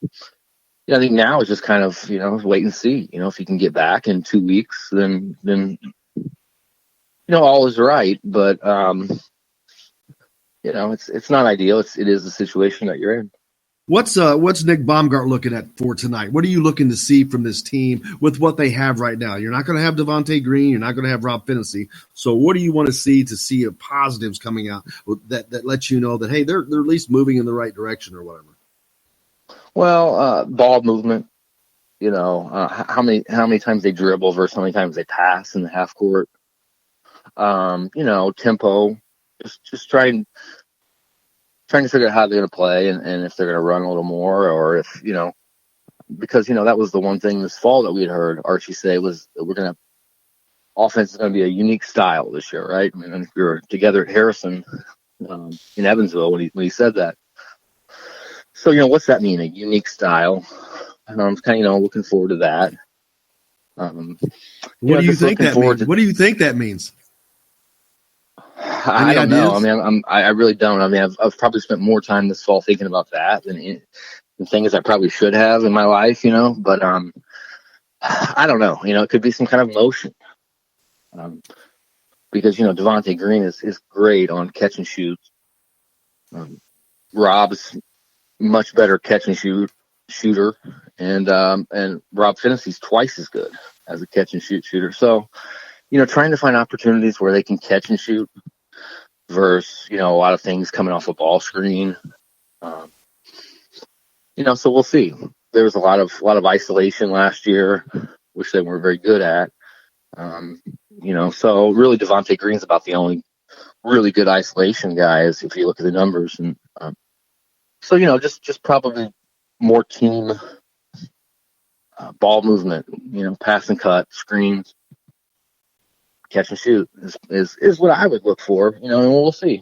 think now it's just kind of, wait and see. If you can get back in 2 weeks, then all is right. But, it's not ideal. It is the situation that you're in. What's Nick Baumgart looking at for tonight? What are you looking to see from this team with what they have right now? You're not going to have Devontae Green. You're not going to have Rob Finney. So what do you want to see of positives coming out that lets you know that, hey, they're at least moving in the right direction or whatever? Well, ball movement, how many times they dribble versus how many times they pass in the half court. Tempo, just trying to figure out how they're going to play and if they're going to run a little more or if, because, that was the one thing this fall that we had heard Archie say was that offense is going to be a unique style this year, right? I mean, we were together at Harrison in Evansville when he said that. So, what's that mean? A unique style? I'm kind of, looking forward to that. What do you think that means? What do you think that means? I don't know. I mean, I really don't. I mean, I've probably spent more time this fall thinking about that than things I probably should have in my life, But I don't know. It could be some kind of motion. Because Devontae Green is great on catch and shoot. Rob's much better catch and shooter, and Rob Finney's twice as good as a catch and shoot shooter. So, trying to find opportunities where they can catch and shoot versus, a lot of things coming off a ball screen. So we'll see. There was a lot of isolation last year, which they weren't very good at. So really Devontae Green's about the only really good isolation guy if you look at the numbers. And so, just probably more team ball movement, pass and cut, screens, catch and shoot is what I would look for, and we'll see.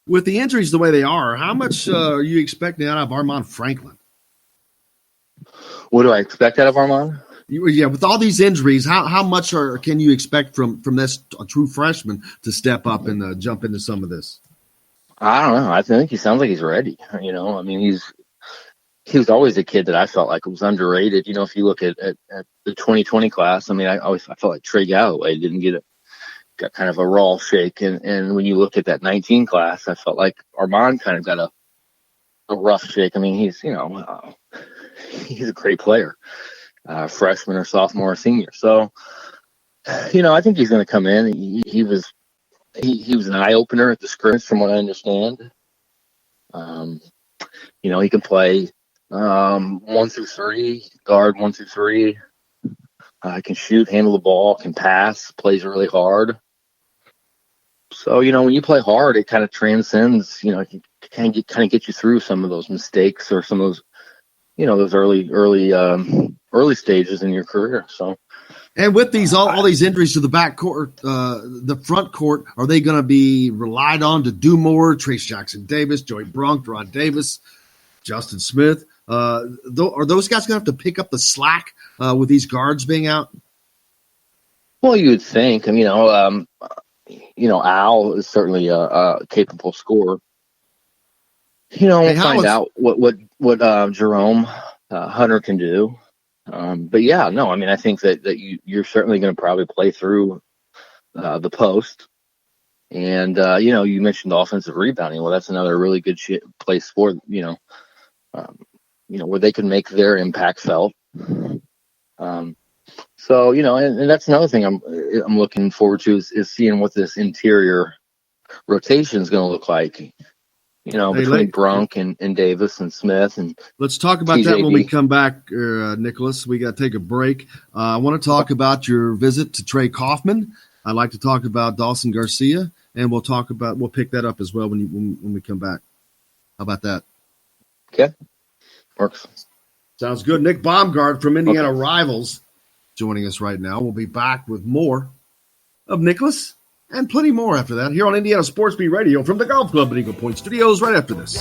With the injuries the way they are, how much are you expecting out of Armand Franklin? What do I expect out of Armand? With all these injuries, how much can you expect from this a true freshman to step up and jump into some of this? I don't know. I think he sounds like he's ready. I mean, he was always a kid that I felt like was underrated. If you look at the 2020 class, I mean, I felt like Trey Galloway got kind of a raw shake. And when you look at that 19 class, I felt like Armand kind of got a rough shake. I mean, he's a great player. freshman or sophomore or senior. So, I think he's going to come in. He was an eye opener at the scrimmage, from what I understand. He can play 1 through 3, guard 1 through 3. Can shoot, handle the ball, can pass, plays really hard. So, when you play hard, it kind of transcends, it can kind of get you through some of those mistakes or some of those, those early stages in your career. So, and with these all these injuries to the back court, the front court, are they going to be relied on to do more? Trace Jackson Davis, Joey Brunk, Deron Davis, Justin Smith. Are those guys going to have to pick up the slack with these guards being out? Well, you would think. Al is certainly a capable scorer. We'll find out what Jerome Hunter can do. But yeah, no, I think that you're certainly going to probably play through the post. And, you mentioned offensive rebounding. Well, that's another really good place for, where they can make their impact felt. So, and that's another thing I'm looking forward to is seeing what this interior rotation is going to look like. Between Brunk and Davis and Smith. And let's talk about that when we come back, Nicholas. We got to take a break. I want to talk about your visit to Trey Kaufman. I'd like to talk about Dawson Garcia, and we'll pick that up as well when we come back. How about that? Okay. Works. Sounds good. Nick Baumgart from Indiana Rivals joining us right now. We'll be back with more of Nicholas and plenty more after that here on Indiana Sports Beat Radio from the Golf Club at Eagle Point Studios right after this.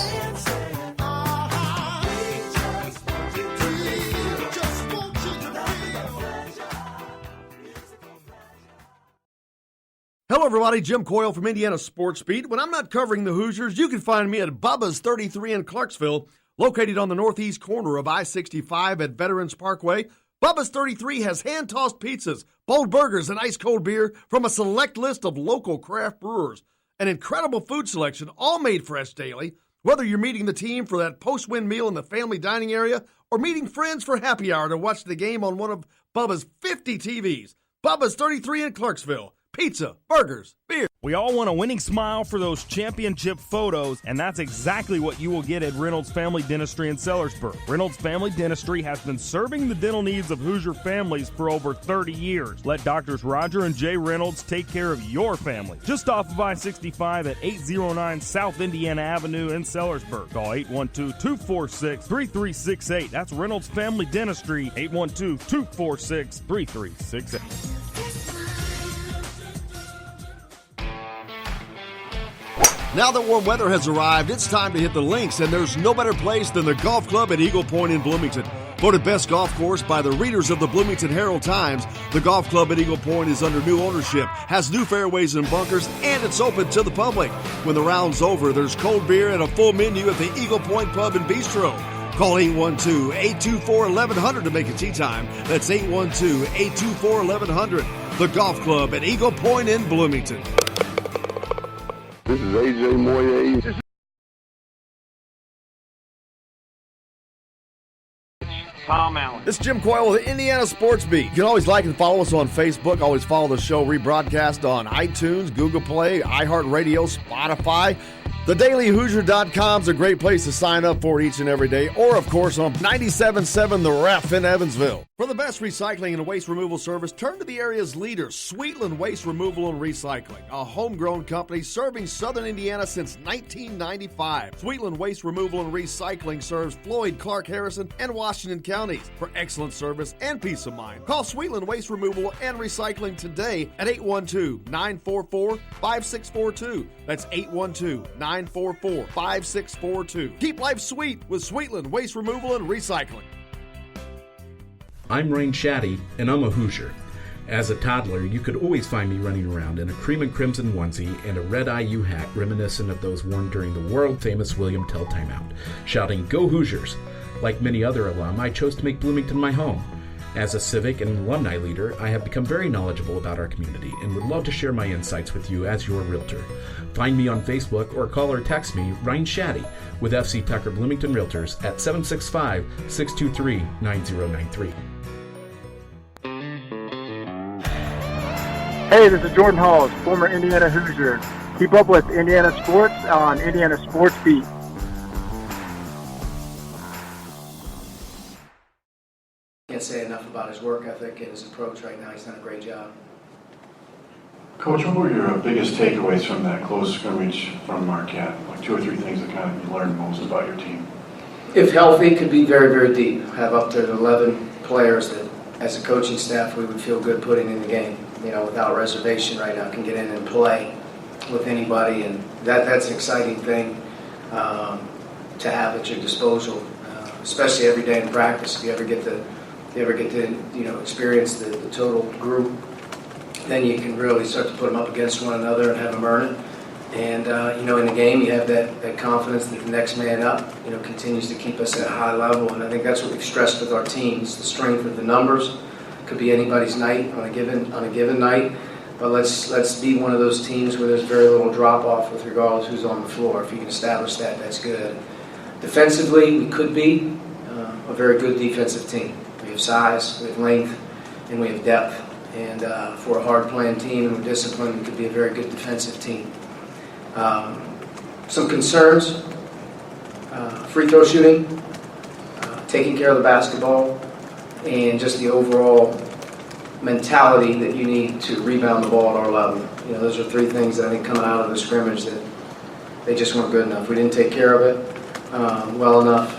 Hello, everybody. Jim Coyle from Indiana Sports Beat. When I'm not covering the Hoosiers, you can find me at Bubba's 33 in Clarksville, located on the northeast corner of I-65 at Veterans Parkway. Bubba's 33 has hand-tossed pizzas, bold burgers, and ice-cold beer from a select list of local craft brewers. An incredible food selection, all made fresh daily. Whether you're meeting the team for that post-win meal in the family dining area or meeting friends for happy hour to watch the game on one of Bubba's 50 TVs. Bubba's 33 in Clarksville. Pizza, burgers, beer. We all want a winning smile for those championship photos, and that's exactly what you will get at Reynolds Family Dentistry in Sellersburg. Reynolds Family Dentistry has been serving the dental needs of Hoosier families for over 30 years. Let Doctors Roger and Jay Reynolds take care of your family. Just off of I-65 at 809 South Indiana Avenue in Sellersburg. Call 812-246-3368. That's Reynolds Family Dentistry, 812-246-3368. Now that warm weather has arrived, it's time to hit the links, and there's no better place than the Golf Club at Eagle Point in Bloomington. Voted best golf course by the readers of the Bloomington Herald-Times, the Golf Club at Eagle Point is under new ownership, has new fairways and bunkers, and it's open to the public. When the round's over, there's cold beer and a full menu at the Eagle Point Pub and Bistro. Call 812-824-1100 to make a tee time. That's 812-824-1100. The Golf Club at Eagle Point in Bloomington. This is AJ Moye. Tom Allen. This is Jim Coyle with the Indiana Sports Beat. You can always like and follow us on Facebook. Always follow the show rebroadcast on iTunes, Google Play, iHeartRadio, Spotify. TheDailyHoosier.com is a great place to sign up for each and every day, or, of course, on 97.7 The Ref in Evansville. For the best recycling and waste removal service, turn to the area's leader, Sweetland Waste Removal and Recycling, a homegrown company serving southern Indiana since 1995. Sweetland Waste Removal and Recycling serves Floyd, Clark, Harrison, and Washington counties. For excellent service and peace of mind, call Sweetland Waste Removal and Recycling today at 812-944-5642. That's 812-944-5642. Keep life sweet with Sweetland Waste Removal and Recycling. I'm Rain Shaddy, and I'm a Hoosier. As a toddler, you could always find me running around in a cream and crimson onesie and a red IU hat reminiscent of those worn during the world-famous William Tell timeout, shouting, "Go Hoosiers!" Like many other alum, I chose to make Bloomington my home. As a civic and alumni leader, I have become very knowledgeable about our community and would love to share my insights with you as your realtor. Find me on Facebook or call or text me, Ryan Shaddy, with FC Tucker Bloomington Realtors at 765-623-9093. Hey, this is Jordan Halls, former Indiana Hoosier. Keep up with Indiana sports on Indiana Sports Beat. Can't say enough about his work ethic and his approach right now. He's done a great job. Coach, what were your biggest takeaways from that close scrimmage from Marquette? Like 2 or 3 things that kind of you learned most about your team. If healthy, could be very, very deep. Have up to 11 players that, as a coaching staff, we would feel good putting in the game. Without reservation right now, can get in and play with anybody, and that's an exciting thing to have at your disposal, especially every day in practice. If you ever get to experience the total group, then you can really start to put them up against one another and have them earn it. And in the game, you have that confidence that the next man up continues to keep us at a high level, and I think that's what we've stressed with our teams: the strength of the numbers. Could be anybody's night on a given night, but let's be one of those teams where there's very little drop off with regard to who's on the floor. If you can establish that, that's good. Defensively, we could be a very good defensive team. We have size, we have length, and we have depth. And for a hard playing team and with discipline, we could be a very good defensive team. Some concerns: free throw shooting, taking care of the basketball, and just the overall mentality that you need to rebound the ball at our level. Those are 3 things that I think coming out of the scrimmage that they just weren't good enough. We didn't take care of it well enough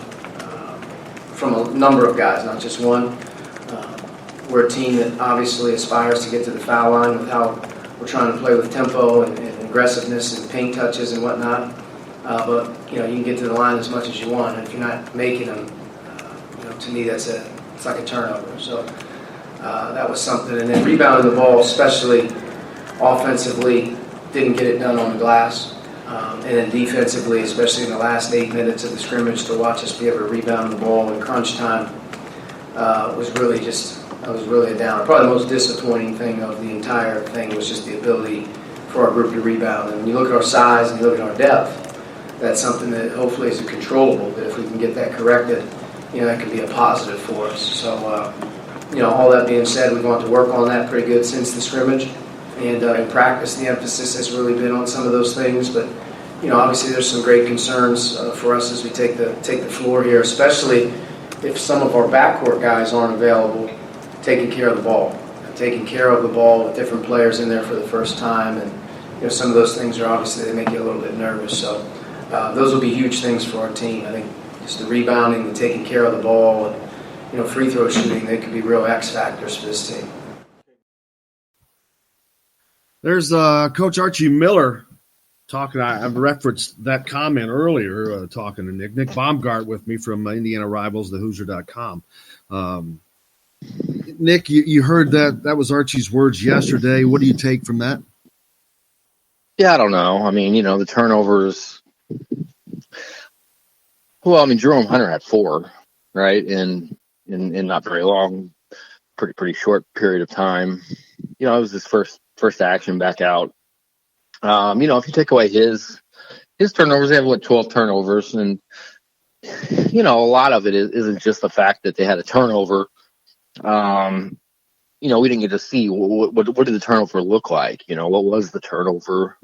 from a number of guys, not just one. We're a team that obviously aspires to get to the foul line with how we're trying to play with tempo and aggressiveness and paint touches and whatnot. But you can get to the line as much as you want, and if you're not making them, to me it's like a turnover. So that was something. And then rebounding the ball, especially offensively, didn't get it done on the glass. And then defensively, especially in the last 8 minutes of the scrimmage, to watch us be able to rebound the ball in crunch time was really a downer. Probably the most disappointing thing of the entire thing was just the ability for our group to rebound. And when you look at our size and you look at our depth, that's something that hopefully is controllable. But if we can get that corrected, that could be a positive for us. So, all that being said, we've gone to work on that pretty good since the scrimmage. And in practice, the emphasis has really been on some of those things. But, obviously there's some great concerns for us as we take the floor here, especially if some of our backcourt guys aren't available, taking care of the ball. Taking care of the ball with different players in there for the first time. And, some of those things are obviously, they make you a little bit nervous. So those will be huge things for our team. I think just the rebounding, the taking care of the ball, and free throw shooting, they could be real X factors for this team. There's Coach Archie Miller talking. I've referenced that comment earlier, talking to Nick Baumgart with me from Indiana Rivals, thehoosier.com. Nick, you heard that. That was Archie's words yesterday. What do you take from that? Yeah, I don't know. I mean, the turnovers. Well, Jerome Hunter had 4, right? In not very long, pretty short period of time. It was his first action back out. If you take away his turnovers, they have 12 turnovers, and a lot of it isn't just the fact that they had a turnover. We didn't get to see what did the turnover look like. What was the turnover?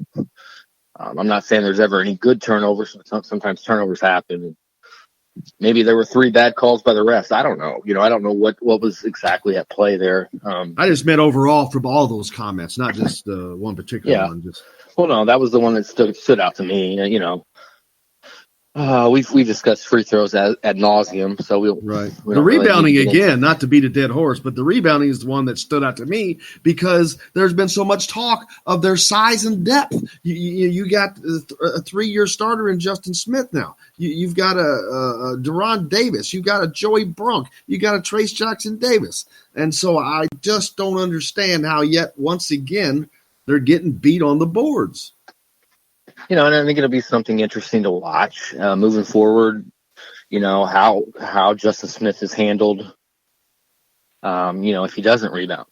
I'm not saying there's ever any good turnovers. Sometimes turnovers happen. Maybe there were 3 bad calls by the refs. I don't know. I don't know what was exactly at play there. I just meant overall from all those comments, not just one particular one. Well, no, that was the one that stood out to me. We've discussed free throws ad nauseum, so we'll right. The rebounding again, not to beat a dead horse, but the rebounding is the one that stood out to me because there's been so much talk of their size and depth. You got a 3-year starter in Justin Smith now. You've got a Deron Davis. You've got a Joey Brunk. You got a Trace Jackson Davis, and so I just don't understand how yet once again they're getting beat on the boards. And I think it'll be something interesting to watch moving forward. How Justin Smith is handled. If he doesn't rebound.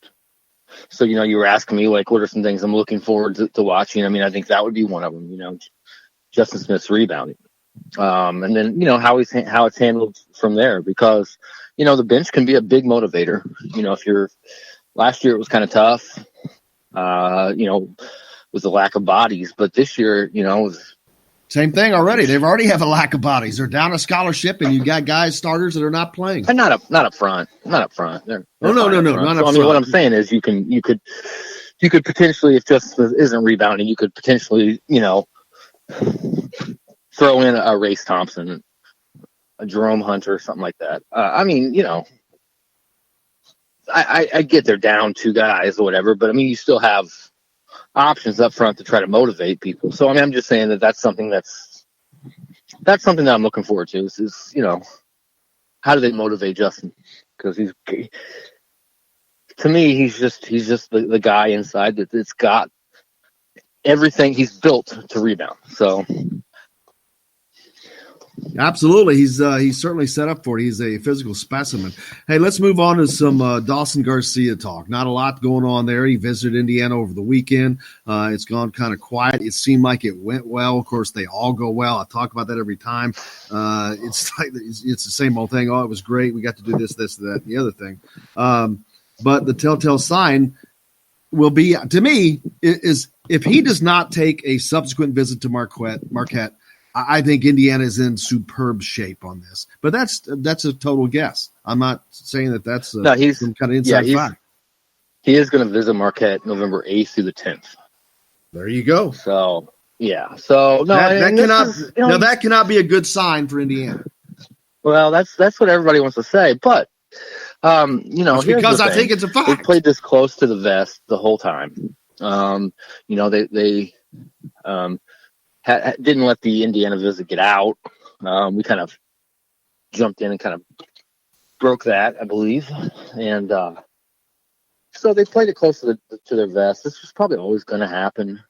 So you were asking me what are some things I'm looking forward to watching. I think that would be one of them. Justin Smith's rebounding, and then how it's handled from there because the bench can be a big motivator. If last year it was kind of tough. with the lack of bodies. But this year, same thing already. They've already have a lack of bodies. They're down a scholarship, and you've got guys, starters that are not playing. And not up front. Not up front. No, not up front. I mean, what I'm saying is you could potentially, if just isn't rebounding, you could potentially, throw in a Race Thompson, a Jerome Hunter, something like that. I mean, I get they're down 2 guys or whatever, but I mean, you still have options up front to try to motivate people. So I mean, I'm just saying that's something that I'm looking forward to is how do they motivate Justin? Because to me, he's just the guy inside that's got everything. He's built to rebound. So absolutely, he's certainly set up for it. He's a physical specimen. Hey, let's move on to some Dawson Garcia talk. Not a lot going on there. He visited Indiana over the weekend. It's gone kind of quiet. It seemed like it went well. Of course, they all go well. I talk about that every time. It's the same old thing. Oh, it was great. We got to do this, that, and the other thing. But the telltale sign will be, to me, is if he does not take a subsequent visit to Marquette, I think Indiana is in superb shape on this. But that's a total guess. I'm not saying that's some kind of inside fact. He is going to visit Marquette November 8th through the 10th. There you go. So, yeah. So, no, that cannot be a good sign for Indiana. Well, that's what everybody wants to say. But, it's because I think it's a fact. They played this close to the vest the whole time. They didn't let the Indiana visit get out. We kind of jumped in and kind of broke that, I believe. And so they played it close to their vest. This was probably always going to happen.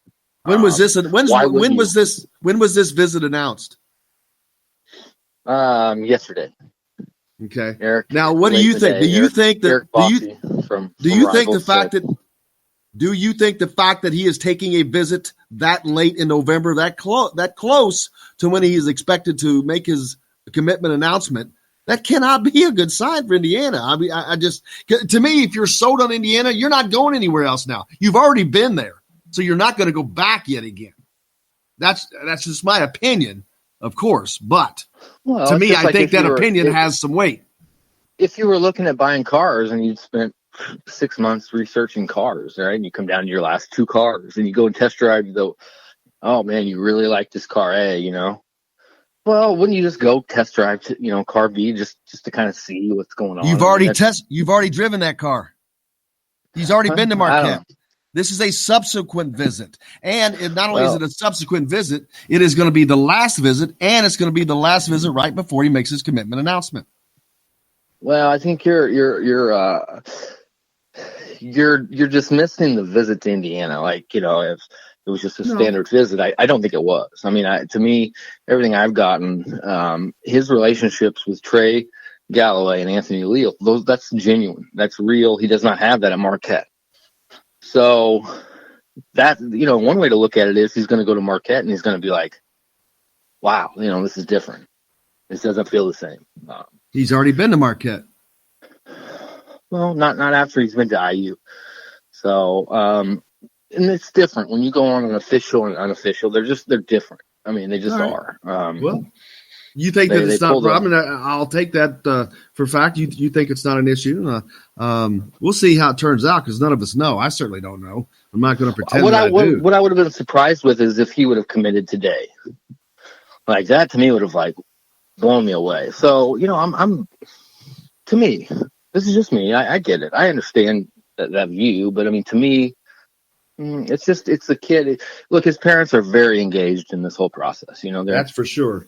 When was this? When was this visit announced? Yesterday. Okay. Eric, now, what do you think? Do you think the fact that he is taking a visit that late in November, that close to when he is expected to make his commitment announcement, that cannot be a good sign for Indiana? I mean, to me, if you're sold on Indiana, you're not going anywhere else now. You've already been there, so you're not going to go back yet again. That's just my opinion, of course, but to me, I think that opinion has some weight. If you were looking at buying cars and you'd spent 6 months researching cars, right? And you come down to your last 2 cars and you go and test drive oh man, you really like this car A, Well, wouldn't you just go test drive to, car B just to kind of see what's going on? You've already driven that car. He's already been to Marquette. This is a subsequent visit. And not only is it a subsequent visit, it is going to be the last visit, and it's going to be the last visit right before he makes his commitment announcement. Well, I think you're dismissing the visit to Indiana. Like, if it was just a standard visit, I don't think it was. I mean, to me, everything I've gotten, his relationships with Trey Galloway and Anthony Leal, that's genuine. That's real. He does not have that at Marquette. So that, one way to look at it is he's going to go to Marquette and he's going to be like, wow, this is different. This doesn't feel the same. He's already been to Marquette. Well, not after he's been to IU. So, and it's different when you go on an official and unofficial. They're different. I mean, they just are. Well, you think that it's not? I mean, I'll take that for fact. You think it's not an issue. We'll see how it turns out because none of us know. I certainly don't know. I'm not going to pretend that I do. What I would have been surprised with is if he would have committed today. Like that to me would have blown me away. So, I'm to me, this is just me. I get it. I understand that view, but I mean, to me, it's the kid. Look, his parents are very engaged in this whole process. That's for sure.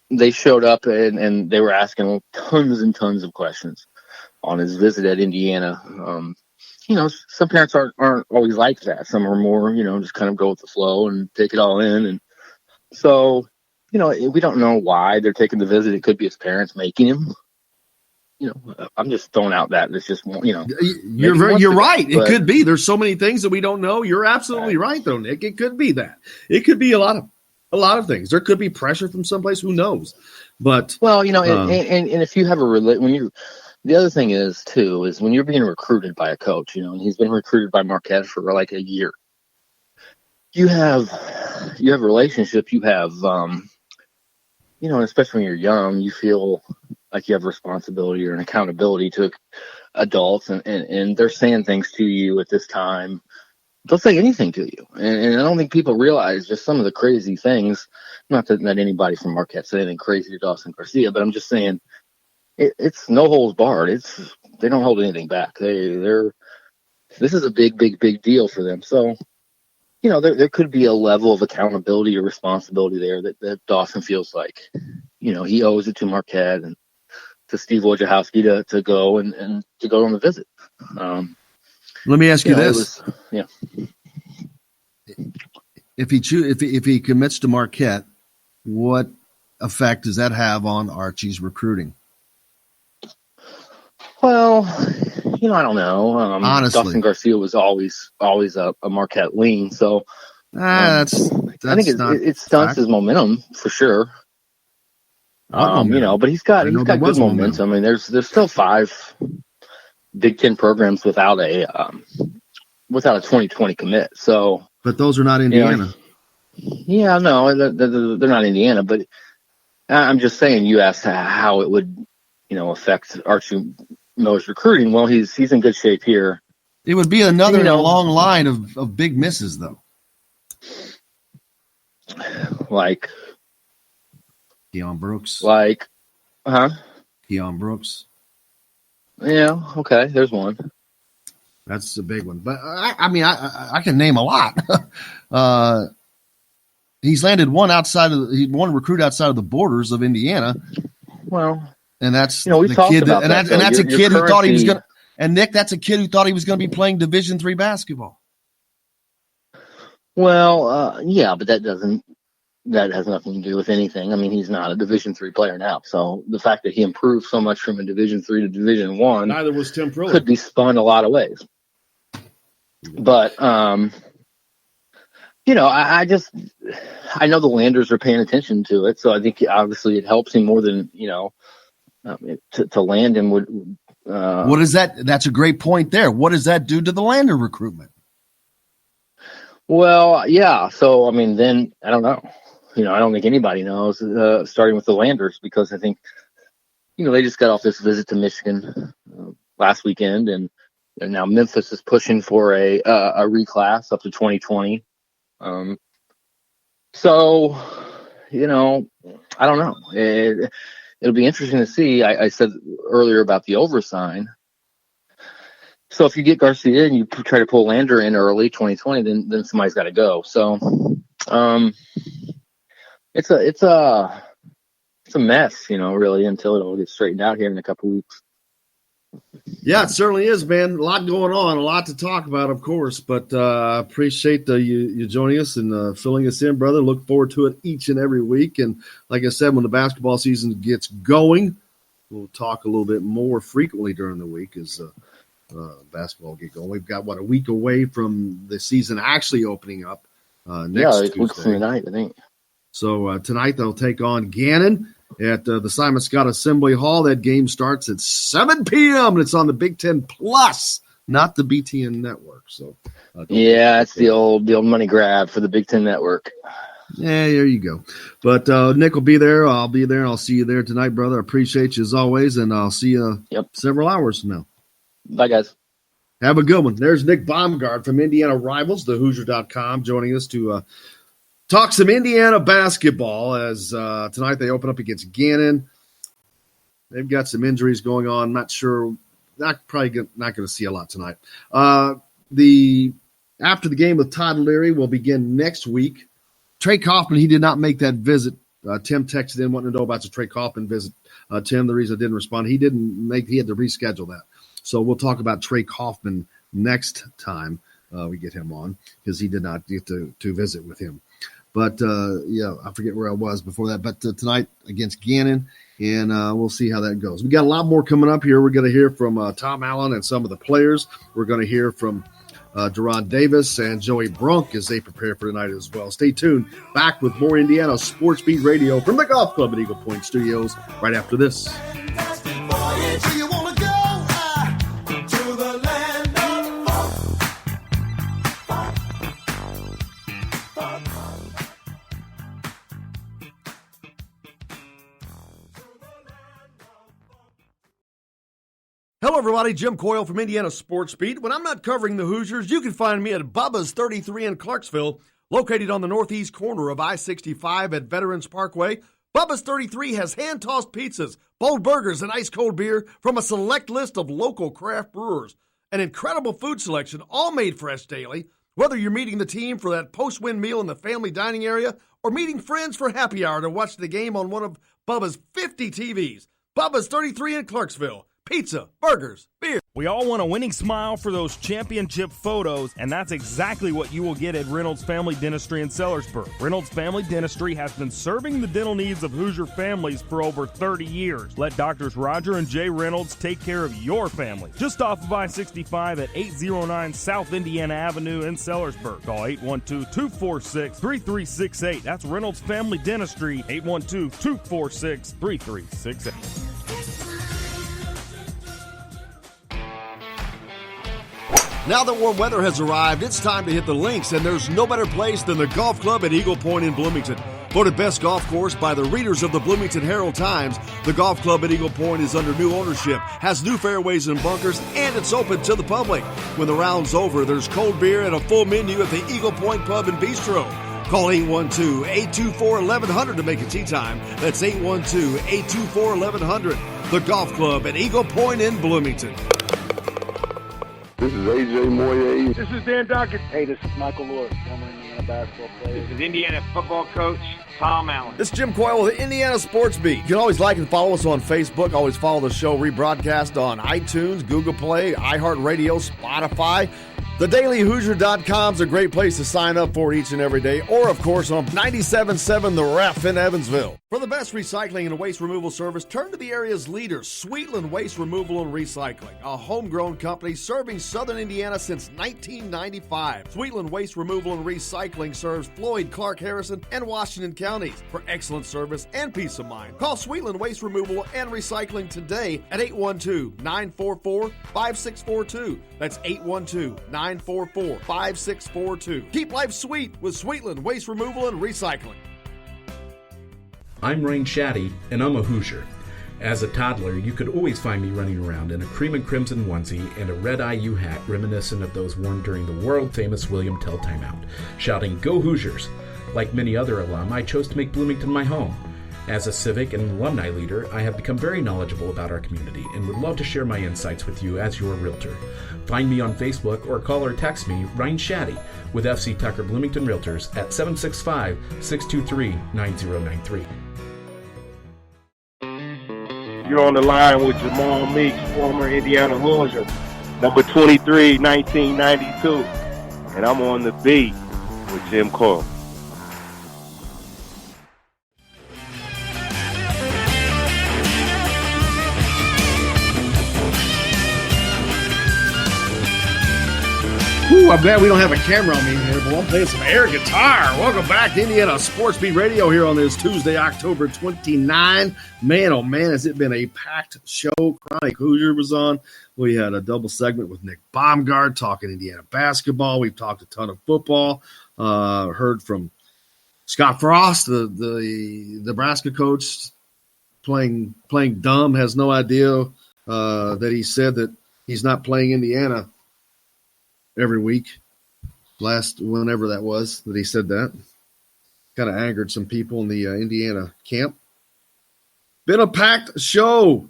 They showed up and they were asking tons and tons of questions on his visit at Indiana. Some parents aren't always like that. Some are more, just kind of go with the flow and take it all in. And so, we don't know why they're taking the visit. It could be his parents making him. I'm just throwing out that it's just, You're right. It could be. There's so many things that we don't know. You're absolutely right, though, Nick. It could be that. It could be a lot of things. There could be pressure from someplace. Who knows? But and if you have when The other thing is too is when you're being recruited by a coach, and he's been recruited by Marquette for like a year. You have relationship. You have especially when you're young, you feel like you have responsibility or an accountability to adults, and they're saying things to you at this time. They'll say anything to you, and I don't think people realize just some of the crazy things. Not that anybody from Marquette said anything crazy to Dawson Garcia, but I'm just saying it's no holds barred. They don't hold anything back. This is a big deal for them. So, there could be a level of accountability or responsibility there that Dawson feels like, he owes it to Marquette and to Steve Wojciechowski to go and to go on the visit. Let me ask you this: if he commits to Marquette, what effect does that have on Archie's recruiting? Well, I don't know. Honestly, Dawson Garcia was always a Marquette lean, so I think it stunts his momentum for sure. But he's got good momentum. I mean, there's still 5 Big Ten programs without a 2020 commit. So, but those are not Indiana. Yeah, no, they're not Indiana. But I'm just saying, you asked how it would, affect Archie Miller's recruiting. Well, he's in good shape here. It would be another in a long line of big misses, though. Like Keon Brooks. Keon Brooks. Yeah, okay, there's one. That's a big one. But, I can name a lot. He's landed one recruit outside of the borders of Indiana. Well, and that's we've talked about that. And that's a kid who thought he was going to – and, Nick, that's a kid who thought he was going to be playing Division III basketball. Well, yeah, but that has nothing to do with anything. I mean, he's not a Division III player now. So the fact that he improved so much from a Division III to Division I neither was Tim Prillo. Could be spun a lot of ways. But, I know the Landers are paying attention to it. So I think obviously it helps him more than, to land him would. What is that? That's a great point there. What does that do to the Lander recruitment? Well, yeah. So, I mean, then I don't know. I don't think anybody knows, starting with the Landers, because I think, they just got off this visit to Michigan last weekend, and now Memphis is pushing for a reclass up to 2020. So, I don't know. It'll be interesting to see. I said earlier about the oversign. So if you get Garcia and you try to pull Lander in early 2020, then somebody's got to go. So, it's a mess, really, until it all gets straightened out here in a couple weeks. Yeah, it certainly is, man. A lot going on, a lot to talk about, of course. But I appreciate you joining us and filling us in, brother. Look forward to it each and every week. And like I said, when the basketball season gets going, we'll talk a little bit more frequently during the week as basketball get going. We've got, a week away from the season actually opening up next Tuesday. Weeks from tonight, I think. So tonight they'll take on Gannon at the Simon Scott Assembly Hall. That game starts at 7 p.m. and it's on the Big Ten Plus, not the BTN Network. So, it's the old money grab for the Big Ten Network. Yeah, there you go. But Nick will be there. I'll be there. I'll see you there tonight, brother. I appreciate you as always, and I'll see you several hours from now. Bye, guys. Have a good one. There's Nick Baumgart from Indiana Rivals, thehoosier.com, joining us to talk some Indiana basketball as tonight they open up against Gannon. They've got some injuries going on. Not sure. Not going to see a lot tonight. After the game with Todd Leary will begin next week. Trey Kaufman, he did not make that visit. Tim texted in wanting to know about the Trey Kaufman visit. Tim, the reason I didn't respond, he had to reschedule that. So we'll talk about Trey Kaufman next time we get him on, because he did not get to visit with him. But, I forget where I was before that. But tonight against Gannon, and we'll see how that goes. We got a lot more coming up here. We're going to hear from Tom Allen and some of the players. We're going to hear from Deron Davis and Joey Brunk as they prepare for tonight as well. Stay tuned. Back with more Indiana Sports Beat Radio from the Golf Club at Eagle Point Studios right after this. Do you wanna go? Hello, everybody. Jim Coyle from Indiana Sports Beat. When I'm not covering the Hoosiers, you can find me at Bubba's 33 in Clarksville, located on the northeast corner of I-65 at Veterans Parkway. Bubba's 33 has hand-tossed pizzas, bold burgers, and ice-cold beer from a select list of local craft brewers. An incredible food selection, all made fresh daily. Whether you're meeting the team for that post-win meal in the family dining area or meeting friends for happy hour to watch the game on one of Bubba's 50 TVs. Bubba's 33 in Clarksville. Pizza, burgers, beer. We all want a winning smile for those championship photos, and that's exactly what you will get at Reynolds Family Dentistry in Sellersburg. Reynolds Family Dentistry has been serving the dental needs of Hoosier families for over 30 years. Let Doctors Roger and Jay Reynolds take care of your family. Just off of I-65 at 809 South Indiana Avenue in Sellersburg. Call 812-246-3368. That's Reynolds Family Dentistry, 812-246-3368. Now that warm weather has arrived, it's time to hit the links, and there's no better place than the golf club at Eagle Point in Bloomington. Voted best golf course by the readers of the Bloomington Herald-Times, the golf club at Eagle Point is under new ownership, has new fairways and bunkers, and it's open to the public. When the round's over, there's cold beer and a full menu at the Eagle Point Pub and Bistro. Call 812-824-1100 to make a tee time. That's 812-824-1100. The golf club at Eagle Point in Bloomington. This is AJ Moye. This is Dan Dockett. Hey, this is Michael Lord, former Indiana basketball player. This is Indiana football coach Tom Allen. This is Jim Coyle with the Indiana Sports Beat. You can always like and follow us on Facebook. Always follow the show rebroadcast on iTunes, Google Play, iHeartRadio, Spotify. TheDailyHoosier.com is a great place to sign up for each and every day. Or, of course, on 97.7 The Ref in Evansville. For the best recycling and waste removal service, turn to the area's leader, Sweetland Waste Removal and Recycling, a homegrown company serving southern Indiana since 1995. Sweetland Waste Removal and Recycling serves Floyd, Clark, Harrison, and Washington counties. For excellent service and peace of mind, call Sweetland Waste Removal and Recycling today at 812-944-5642. That's 812-944-5642. Keep life sweet with Sweetland Waste Removal and Recycling. I'm Rain Shaddy, and I'm a Hoosier. As a toddler, you could always find me running around in a cream and crimson onesie and a red IU hat reminiscent of those worn during the world-famous William Tell timeout, shouting, "Go Hoosiers!" Like many other alum, I chose to make Bloomington my home. As a civic and alumni leader, I have become very knowledgeable about our community and would love to share my insights with you as your realtor. Find me on Facebook or call or text me, Ryan Shaddy, with FC Tucker Bloomington Realtors at 765-623-9093. You're on the line with Jamal Meeks, former Indiana Hoosier, number 23, 1992. And I'm on the beat with Jim Coyle. Ooh, I'm glad we don't have a camera on me here, but I'm playing some air guitar. Welcome back to Indiana Sports Beat Radio here on this Tuesday, October 29. Man, oh man, has it been a packed show. Chronic Hoosier was on. We had a double segment with Nick Baumgart talking Indiana basketball. We've talked a ton of football. Heard from Scott Frost, the Nebraska coach, playing dumb, has no idea that he said that he's not playing Indiana every week, whenever that was, that he said that. Kind of angered some people in the Indiana camp. Been a packed show.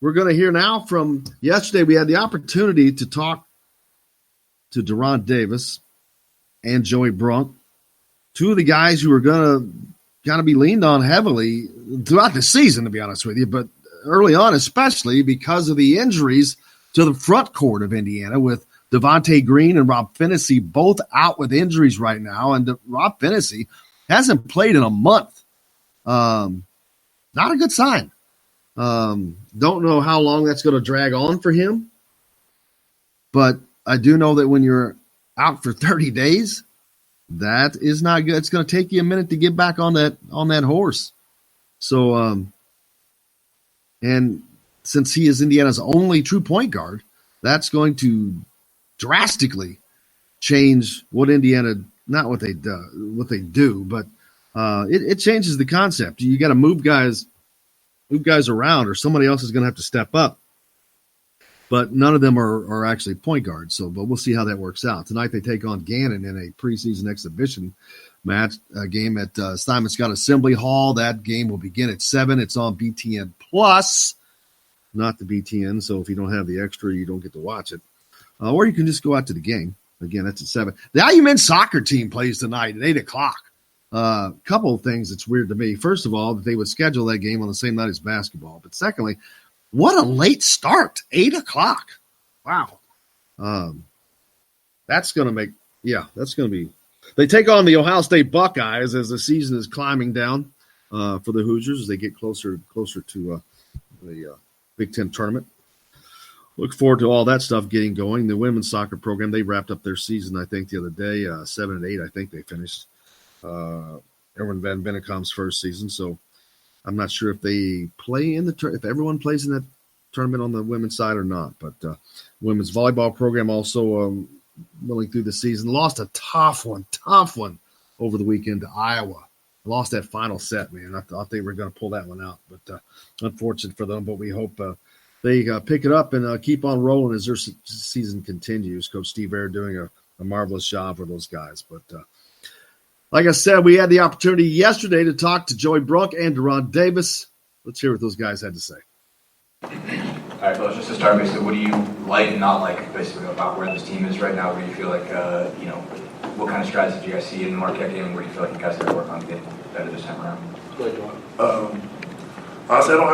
We're going to hear now from yesterday. We had the opportunity to talk to Deron Davis and Joey Brunk, two of the guys who are going to be leaned on heavily throughout the season, to be honest with you, but early on, especially because of the injuries to the front court of Indiana with Devontae Green and Rob Finney both out with injuries right now, and Rob Finney hasn't played in a month. Not a good sign. Don't know how long that's going to drag on for him, but I do know that when you're out for 30 days, that is not good. It's going to take you a minute to get back on that horse. So, and since he is Indiana's only true point guard, that's going to drastically change what Indiana, not what they do, but it changes the concept. You got to move guys around, or somebody else is going to have to step up. but none of them are actually point guards. So, but we'll see how that works out. Tonight they take on Gannon in a preseason exhibition match game at Simon Scott Assembly Hall. That game will begin at 7. It's on BTN Plus, not the BTN. So if you don't have the extra, you don't get to watch it. Or you can just go out to the game. Again, that's at 7. The IU men's soccer team plays tonight at 8 o'clock. Couple of things that's weird to me. First of all, that they would schedule that game on the same night as basketball. But secondly, what a late start, 8 o'clock. Wow. That's going to be. They take on the Ohio State Buckeyes as the season is climbing down for the Hoosiers as they get closer to the Big Ten tournament. Look forward to all that stuff getting going. The women's soccer program, they wrapped up their season, I think, the other day, 7-8. I think they finished. Erwin Van Bennekom's first season, so I'm not sure if they play in if everyone plays in that tournament on the women's side or not. But women's volleyball program also willing through the season. Lost a tough one over the weekend to Iowa. Lost that final set, man. I thought they were going to pull that one out, but unfortunate for them. But we hope they pick it up and keep on rolling as their season continues. Coach Steve Eyre doing a marvelous job for those guys. But like I said, we had the opportunity yesterday to talk to Joey Brunk and Deron Davis. Let's hear what those guys had to say. All right, Coach, just to start, basically, what do you like and not like, basically, about where this team is right now? Where do you feel like, what kind of strategies do you guys see in the Marquette game? Where do you feel like you guys got to work on to get better this time around? Honestly, I don't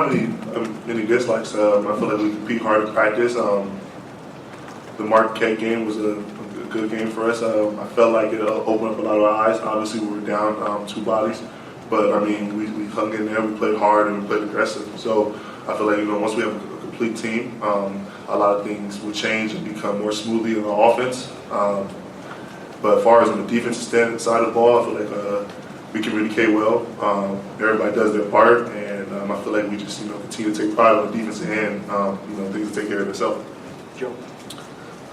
have any dislikes. I feel like we compete hard in practice. The Marquette game was a good game for us. I felt like it opened up a lot of our eyes. Obviously, we were down 2 bodies, but I mean, we hung in there. We played hard and we played aggressive. So I feel like once we have a complete team, a lot of things will change and become more smoothly in the offense. But as far as on the defensive side of the ball, I feel like we communicate well. Everybody does their part, and I feel like we just continue to take pride on the defensive end. Things will take care of themselves. Joe.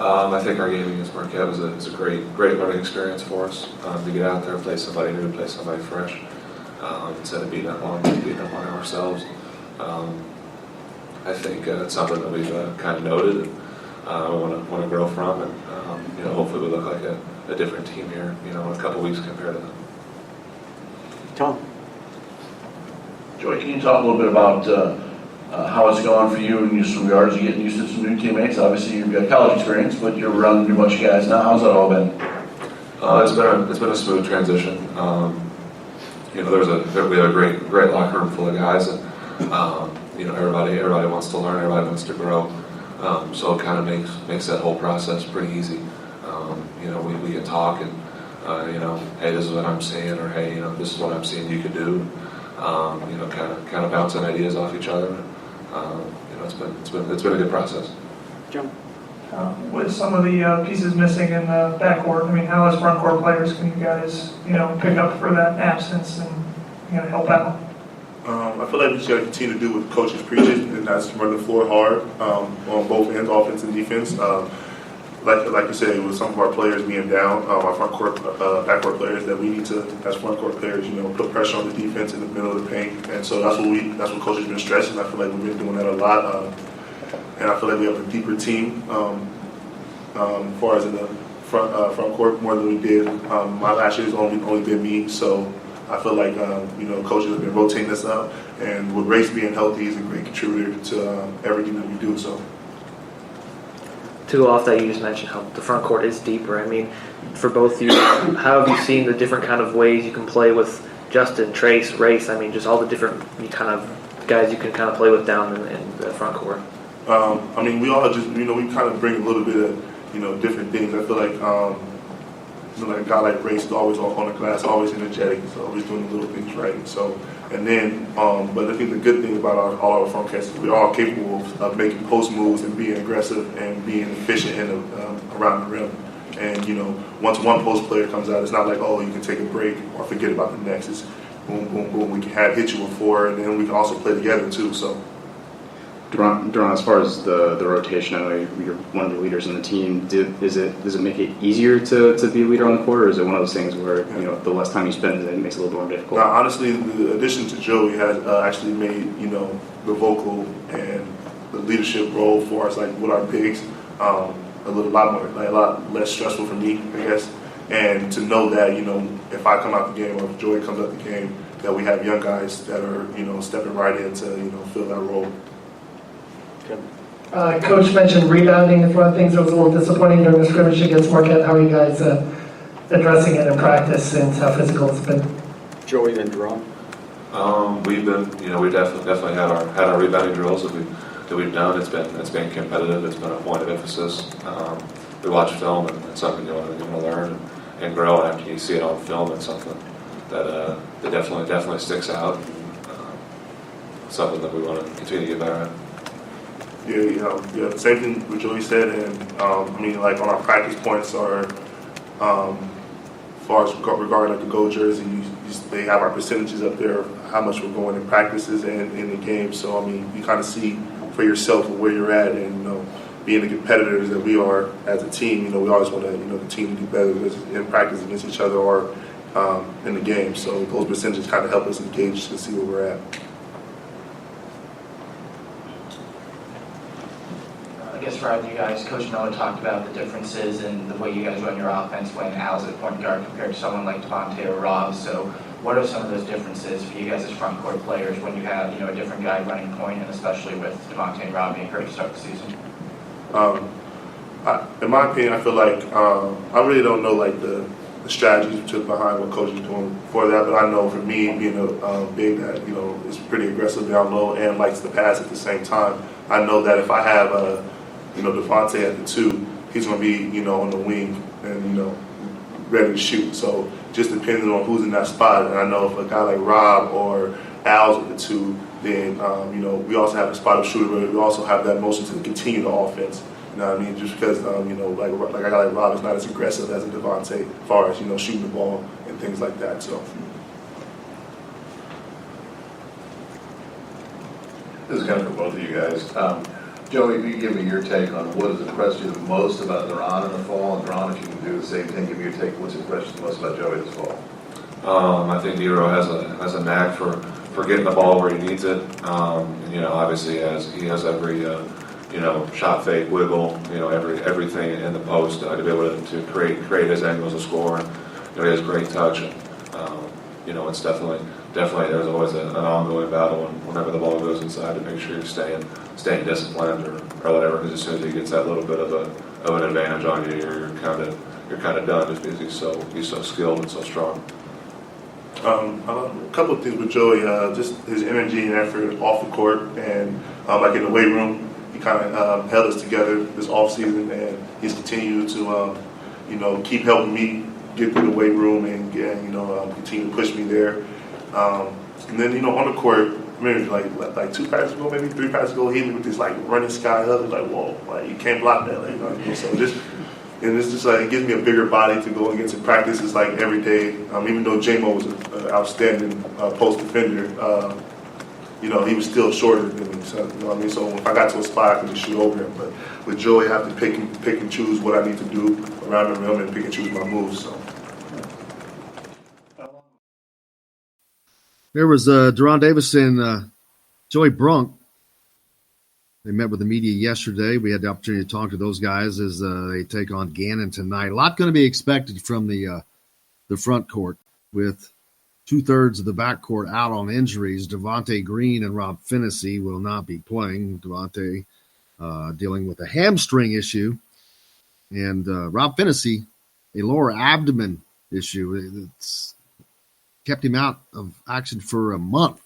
I think our game against Marquette was a great learning experience for us to get out there and play somebody new, play somebody fresh, instead of beating up on ourselves. I think it's something that we've kind of noted and want to grow from, and hopefully we look like a different team here, in a couple weeks compared to them. Tom. Joey, can you talk a little bit about how it's going for you in some regards to getting used to some new teammates? Obviously, you've got college experience, but you're around a bunch of guys now. How's that all been? It's been a smooth transition. We have a great locker room full of guys, and everybody wants to learn, everybody wants to grow. So it kind of makes that whole process pretty easy. We can talk and hey, this is what I'm seeing, or hey, this is what I'm seeing you could do. Kind of bouncing ideas off each other. It's been a good process. Jim. With some of the pieces missing in the backcourt, I mean, how as front court players can you guys, pick up for that absence and help out? I feel like we just got to continue to do what the coaches preaches, and that's run the floor hard on both ends, offense and defense. Like you said, with some of our players being down, our front court, backcourt players, that we need to, as front court players, put pressure on the defense in the middle of the paint, and so that's what coaches been stressing. I feel like we've been doing that a lot, and I feel like we have a deeper team as far as in the front court more than we did. My last year's only been me, so I feel like coaches have been rotating us up, and with Race being healthy, he's a great contributor to everything that we do. So. To go off that, you just mentioned how the front court is deeper. I mean, for both of you, how have you seen the different kind of ways you can play with Justin, Trace, Race? I mean, just all the different kind of guys you can kind of play with down in the front court. I mean, we all just, we kind of bring a little bit of, different things. I feel like, like a guy like Race is always on the glass, always energetic, so always doing the little things right. So, and then, but I think the good thing about all our front cats is we're all capable of making post moves and being aggressive and being efficient around the rim. And, once one post player comes out, it's not like, oh, you can take a break or forget about the next. It's boom, boom, boom. We can hit you with 4, and then we can also play together too. So. Deron, as far as the rotation, I know you're one of the leaders in the team. Does it make it easier to be a leader on the court, or is it one of those things where the less time you spend, it makes it a little more difficult? Honestly, the addition to Joey has actually made the vocal and the leadership role for us, like with our bigs, a lot less stressful for me, I guess. And to know that, if I come out the game or if Joey comes out the game, that we have young guys that are, stepping right in to, fill that role. Coach mentioned rebounding is one of the things that was a little disappointing during the scrimmage against Marquette. How are you guys addressing it in practice and how physical it's been? Joey, then Jerome. We've been, we definitely had our rebounding drills that we've done. It's been competitive. It's been a point of emphasis. We watch film, and it's something you want to learn and grow. And after you see it on film, it's something that definitely sticks out. And, something that we want to continue to get better at. Yeah, same thing what Joey said, and like on our practice points are, as far as regarding like the gold jersey, they have our percentages up there, how much we're going in practices and in the game. So you kind of see for yourself where you're at, and being the competitors that we are as a team, we always want to the team to do better in practice against each other or in the game. So those percentages kind of help us engage to see where we're at. I guess for you guys, Coach Miller talked about the differences in the way you guys run your offense when Al's at point guard compared to someone like Devontae or Rob. So what are some of those differences for you guys as front court players when you have a different guy running point, and especially with Devontae and Rob being hurt to start the season? In my opinion, I feel like I really don't know like the strategies we took behind what Coach is doing for that, but I know for me being a big that is pretty aggressive down low and likes to pass at the same time, I know that if I have Devontae at the 2, he's going to be, on the wing and, ready to shoot. So just depending on who's in that spot. And I know if a guy like Rob or Al's at the 2, then, we also have a spot of shooter, but we also have that motion to continue the offense. You know what I mean? Just because, like a guy like Rob is not as aggressive as a Devontae as far as, shooting the ball and things like that. So. This is kind of for both of you guys. Joey, if you could give me your take on what has impressed you the most about Deron in the fall, and Deron, if you can do the same thing, give me your take. What's impressed you the most about Joey this fall? I think Nero has a knack for getting the ball where he needs it. Obviously he has every shot fake, wiggle, everything in the post to be able to create his angles of score. And, he has great touch. And, it's definitely there's always an ongoing battle whenever the ball goes inside to make sure you're staying disciplined or whatever. Because as soon as he gets that little bit of an advantage on you, you're kind of done just because he's so skilled and so strong. A couple of things with Joey, just his energy and effort off the court, and like in the weight room, he kind of held us together this off season, and he's continued to keep helping me get through the weight room and continue to push me there. And then on the court, maybe like 2 practices ago, maybe 3 practices ago, he hit me with this running sky hug. Like, whoa, you can't block that. So it's just like it gives me a bigger body to go against in practices every day. Even though J-Mo was an outstanding post defender, he was still shorter than me. So So if I got to a spot, I could just shoot over him. But with Joey, I have to pick and choose what I need to do around the rim and pick and choose my moves. So. There was Deron Davis and Joey Brunk. They met with the media yesterday. We had the opportunity to talk to those guys as they take on Gannon tonight. A lot going to be expected from the front court with 2/3 of the backcourt out on injuries. Devontae Green and Rob Finney will not be playing. Devontae dealing with a hamstring issue, and Rob Finney, a lower abdomen issue. It's kept him out of action for a month.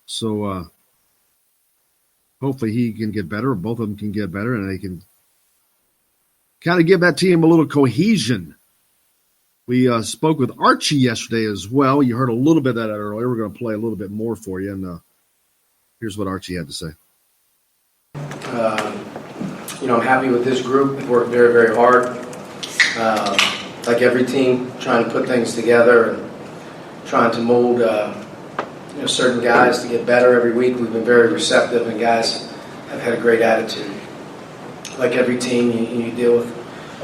So hopefully he can get better, or both of them can get better, and they can kind of give that team a little cohesion. We spoke with Archie yesterday as well. You heard a little bit of that earlier. We're going to play a little bit more for you, and here's what Archie had to say. I'm happy with this group. We've worked very, very hard. Like every team, trying to put things together and trying to mold certain guys to get better every week. We've been very receptive, and guys have had a great attitude. Like every team, you deal with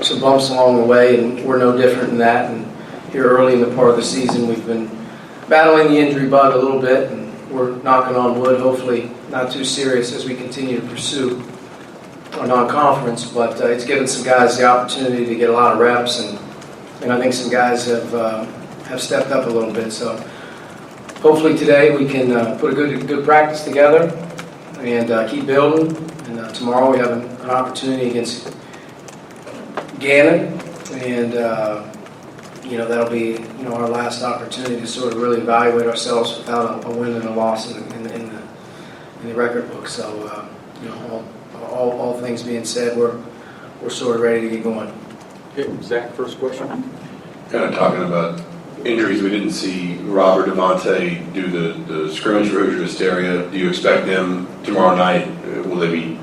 some bumps along the way, and we're no different than that. And here early in the part of the season, we've been battling the injury bug a little bit, and we're knocking on wood. Hopefully not too serious as we continue to pursue our non-conference, but it's given some guys the opportunity to get a lot of reps, and I think some guys have stepped up a little bit. So hopefully today we can put a good practice together and keep building. And tomorrow we have an opportunity against Gannon, and that'll be our last opportunity to sort of really evaluate ourselves without a win and a loss in the record book. So all things being said, we're sort of ready to get going. Okay, Zach, first question. Kind of talking about injuries, we didn't see Rob or Devontae do the scrimmage for Hoosier Hysteria. Do you expect them tomorrow night? Will they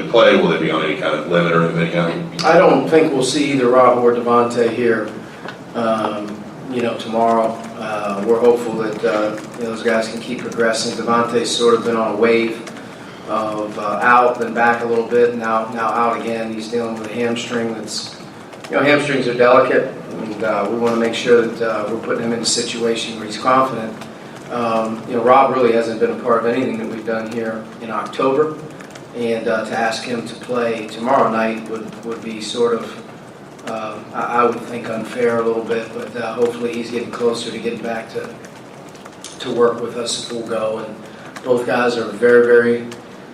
play? Will they be on any kind of limit or any kind of? I don't think we'll see either Rob or Devontae here. Tomorrow. We're hopeful that those guys can keep progressing. Devontae's sort of been on a wave of out, then back a little bit, now out again. He's dealing with a hamstring that's, hamstrings are delicate, and we want to make sure that we're putting him in a situation where he's confident. Rob really hasn't been a part of anything that we've done here in October, and to ask him to play tomorrow night would be sort of, I would think, unfair a little bit, but hopefully he's getting closer to getting back to work with us full go. And both guys are very, very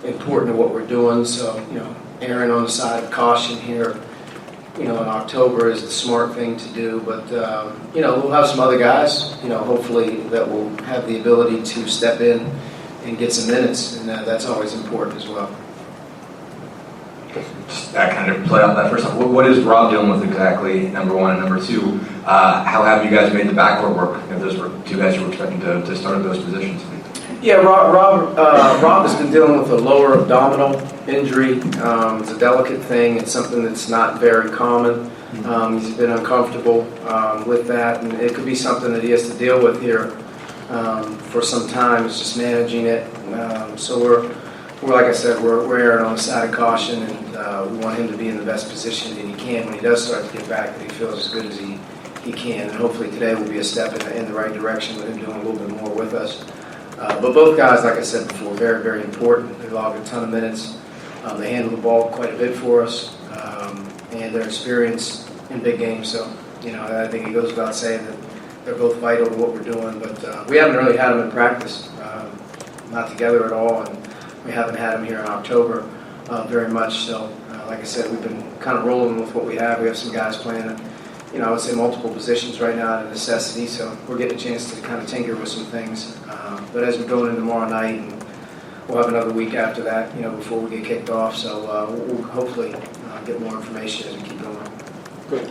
important to what we're doing. So, erring on the side of caution here, in October is the smart thing to do. But, we'll have some other guys, hopefully that will have the ability to step in and get some minutes, and that's always important as well. Just that kind of play off that first time. What is Rob dealing with exactly, number one? And number two, how have you guys made the backcourt work if those were two guys you were expecting to start at those positions? Yeah, Rob has been dealing with a lower abdominal injury. It's a delicate thing. It's something that's not very common. He's been uncomfortable with that, and it could be something that he has to deal with here for some time. It's just managing it. So we're like I said, we're erring on the side of caution, and we want him to be in the best position that he can when he does start to get back, that he feels as good as he can. And hopefully today will be a step in the right direction with him doing a little bit more with us. But both guys, like I said before, very, very important. They log a ton of minutes. They handle the ball quite a bit for us, and their experience in big games. So, I think it goes without saying that they're both vital to what we're doing. But we haven't really had them in practice, not together at all, and we haven't had them here in October very much. So, like I said, we've been kind of rolling with what we have. We have some guys playing, I would say multiple positions right now out of necessity. So we're getting a chance to kind of tinker with some things. But as we go into tomorrow night, and we'll have another week after that, before we get kicked off. So we'll hopefully get more information as we keep going. Good.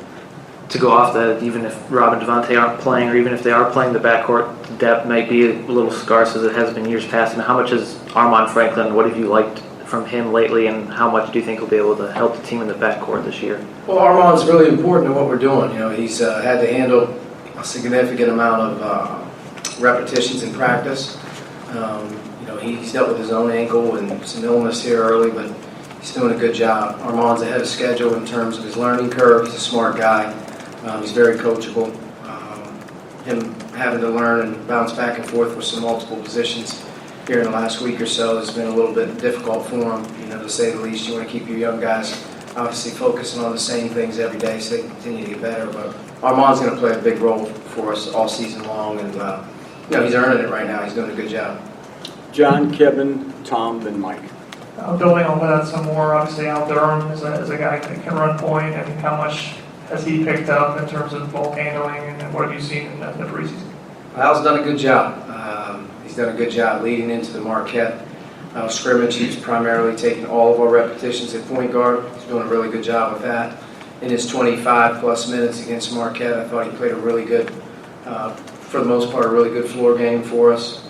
To go off that, even if Rob and Devontae aren't playing, or even if they are playing, the backcourt depth might be a little scarce as it has been years past. And how much is Armand Franklin? What have you liked from him lately, and how much do you think he'll be able to help the team in the backcourt this year? Well, Armand's really important to what we're doing. He's had to handle a significant amount of repetitions in practice. He's dealt with his own ankle and some illness here early, but he's doing a good job. Armand's ahead of schedule in terms of his learning curve. He's a smart guy. He's very coachable. Him having to learn and bounce back and forth with some multiple positions here in the last week or so has been a little bit difficult for him, to say the least. You want to keep your young guys obviously focusing on the same things every day so they can continue to get better. But Armand's going to play a big role for us all season long, and he's earning it right now. He's doing a good job. John, Kevin, Tom, and Mike. Building on that some more, obviously Al Durham is a guy that can run point, and how much has he picked up in terms of ball handling, and what have you seen in the preseason? Al's done a good job. He's done a good job leading into the Marquette scrimmage. He's primarily taking all of our repetitions at point guard. He's doing a really good job with that. In his 25-plus minutes against Marquette, I thought he played a really good, for the most part, a really good floor game for us.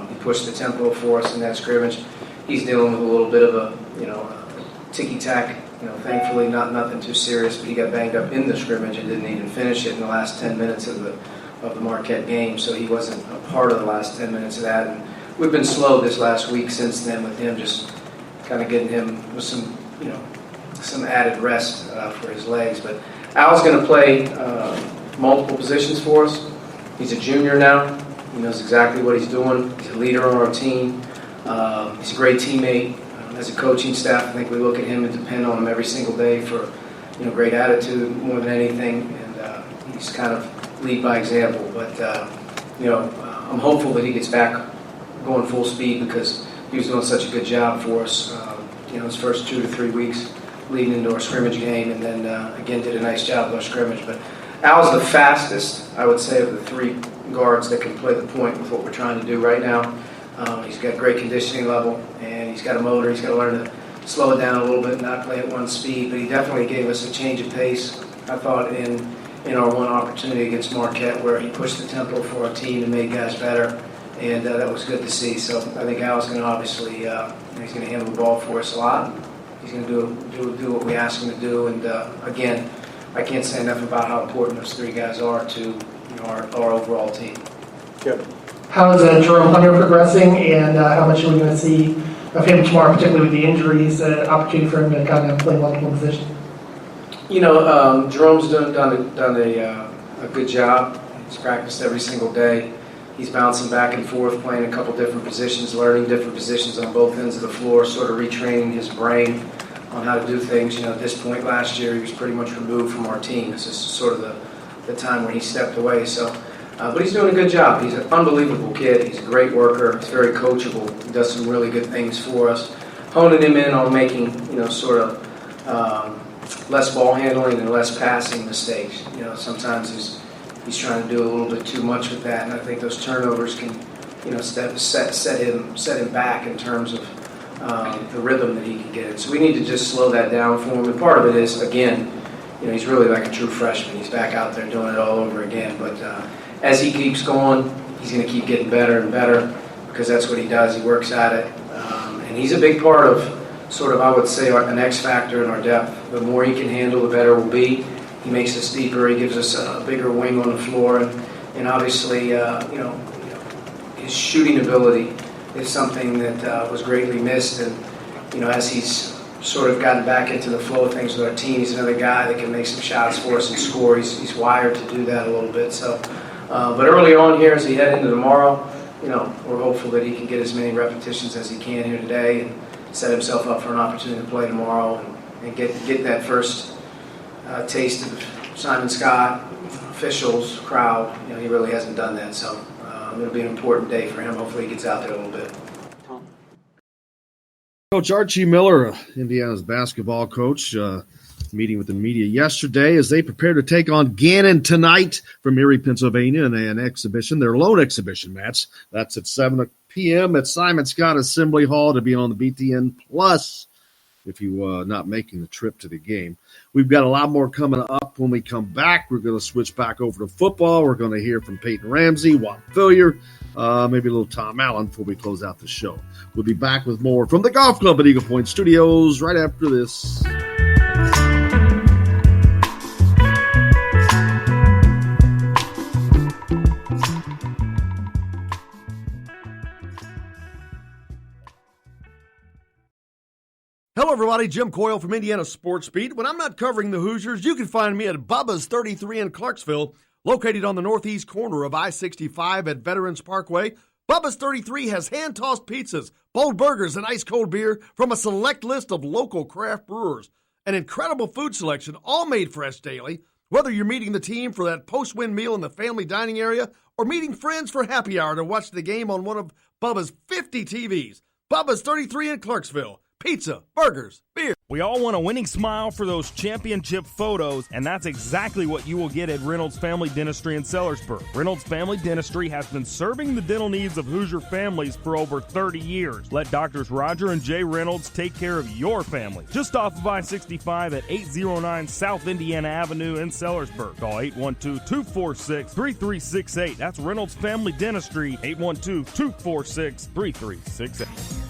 He pushed the tempo for us in that scrimmage. He's dealing with a little bit of a ticky-tack. Thankfully, nothing too serious, but he got banged up in the scrimmage and didn't even finish it in the last 10 minutes of the Marquette game, so he wasn't a part of the last 10 minutes of that. And we've been slow this last week since then with him, just kind of getting him with some added rest for his legs. But Al's going to play multiple positions for us. He's a junior now. He knows exactly what he's doing. He's a leader on our team. He's a great teammate. As a coaching staff, I think we look at him and depend on him every single day for, great attitude more than anything, and he's kind of lead by example. But I'm hopeful that he gets back going full speed because he was doing such a good job for us. His first 2 to 3 weeks leading into our scrimmage game, and then again did a nice job with our scrimmage. But Al's the fastest, I would say, of the 3 guards that can play the point with what we're trying to do right now. He's got great conditioning level, and he's got a motor. He's got to learn to slow it down a little bit, not play at one speed. But he definitely gave us a change of pace, I thought, in our one opportunity against Marquette, where he pushed the tempo for our team and made guys better, and that was good to see. So I think Al's going to obviously he's going to handle the ball for us a lot. He's going to do what we ask him to do. And again, I can't say enough about how important those 3 guys are to our overall team. Yep. How is Jerome Hunter progressing, and how much are we going to see of him tomorrow, particularly with the injuries, opportunity for him to kind of play multiple positions? Jerome's done a good job. He's practiced every single day. He's bouncing back and forth, playing a couple different positions, learning different positions on both ends of the floor, sort of retraining his brain on how to do things. At this point last year, he was pretty much removed from our team. This is sort of the time when he stepped away. So. But he's doing a good job. He's an unbelievable kid. He's a great worker. He's very coachable. He does some really good things for us. Honing him in on making, sort of less ball handling and less passing mistakes. Sometimes he's trying to do a little bit too much with that, and I think those turnovers can, set him back in terms of the rhythm that he can get in. So we need to just slow that down for him. And part of it is, again, he's really like a true freshman. He's back out there doing it all over again, but. As he keeps going, he's going to keep getting better and better because that's what he does. He works at it. And he's a big part of sort of, I would say, an X factor in our depth. The more he can handle, the better we'll be. He makes us deeper. He gives us a bigger wing on the floor. And obviously, his shooting ability is something that was greatly missed. And, as he's sort of gotten back into the flow of things with our team, he's another guy that can make some shots for us and score. He's wired to do that a little bit. So. But early on here, as he head into tomorrow, we're hopeful that he can get as many repetitions as he can here today and set himself up for an opportunity to play tomorrow and get that first taste of Simon Scott, officials, crowd. He really hasn't done that, so it'll be an important day for him. Hopefully he gets out there a little bit. Coach Archie Miller, Indiana's basketball coach, meeting with the media yesterday as they prepare to take on Gannon tonight from Erie, Pennsylvania in an exhibition, their lone exhibition match. That's at 7 p.m. at Simon Scott Assembly Hall to be on the BTN Plus if you're not making the trip to the game. We've got a lot more coming up when we come back. We're going to switch back over to football. We're going to hear from Peyton Ramsey, Walt Fillier, maybe a little Tom Allen before we close out the show. We'll be back with more from the Golf Club at Eagle Point Studios right after this. Hello, everybody. Jim Coyle from Indiana Sports Beat. When I'm not covering the Hoosiers, you can find me at Bubba's 33 in Clarksville, located on the northeast corner of I-65 at Veterans Parkway. Bubba's 33 has hand-tossed pizzas, bold burgers, and ice-cold beer from a select list of local craft brewers. An incredible food selection, all made fresh daily. Whether you're meeting the team for that post-win meal in the family dining area or meeting friends for happy hour to watch the game on one of Bubba's 50 TVs. Bubba's 33 in Clarksville. Pizza, burgers, beer. We all want a winning smile for those championship photos, and that's exactly what you will get at Reynolds Family Dentistry in Sellersburg. Reynolds Family Dentistry has been serving the dental needs of Hoosier families for over 30 years. Let Doctors Roger and Jay Reynolds take care of your family. Just off of I-65 at 809 South Indiana Avenue in Sellersburg. Call 812-246-3368. That's Reynolds Family Dentistry, 812-246-3368.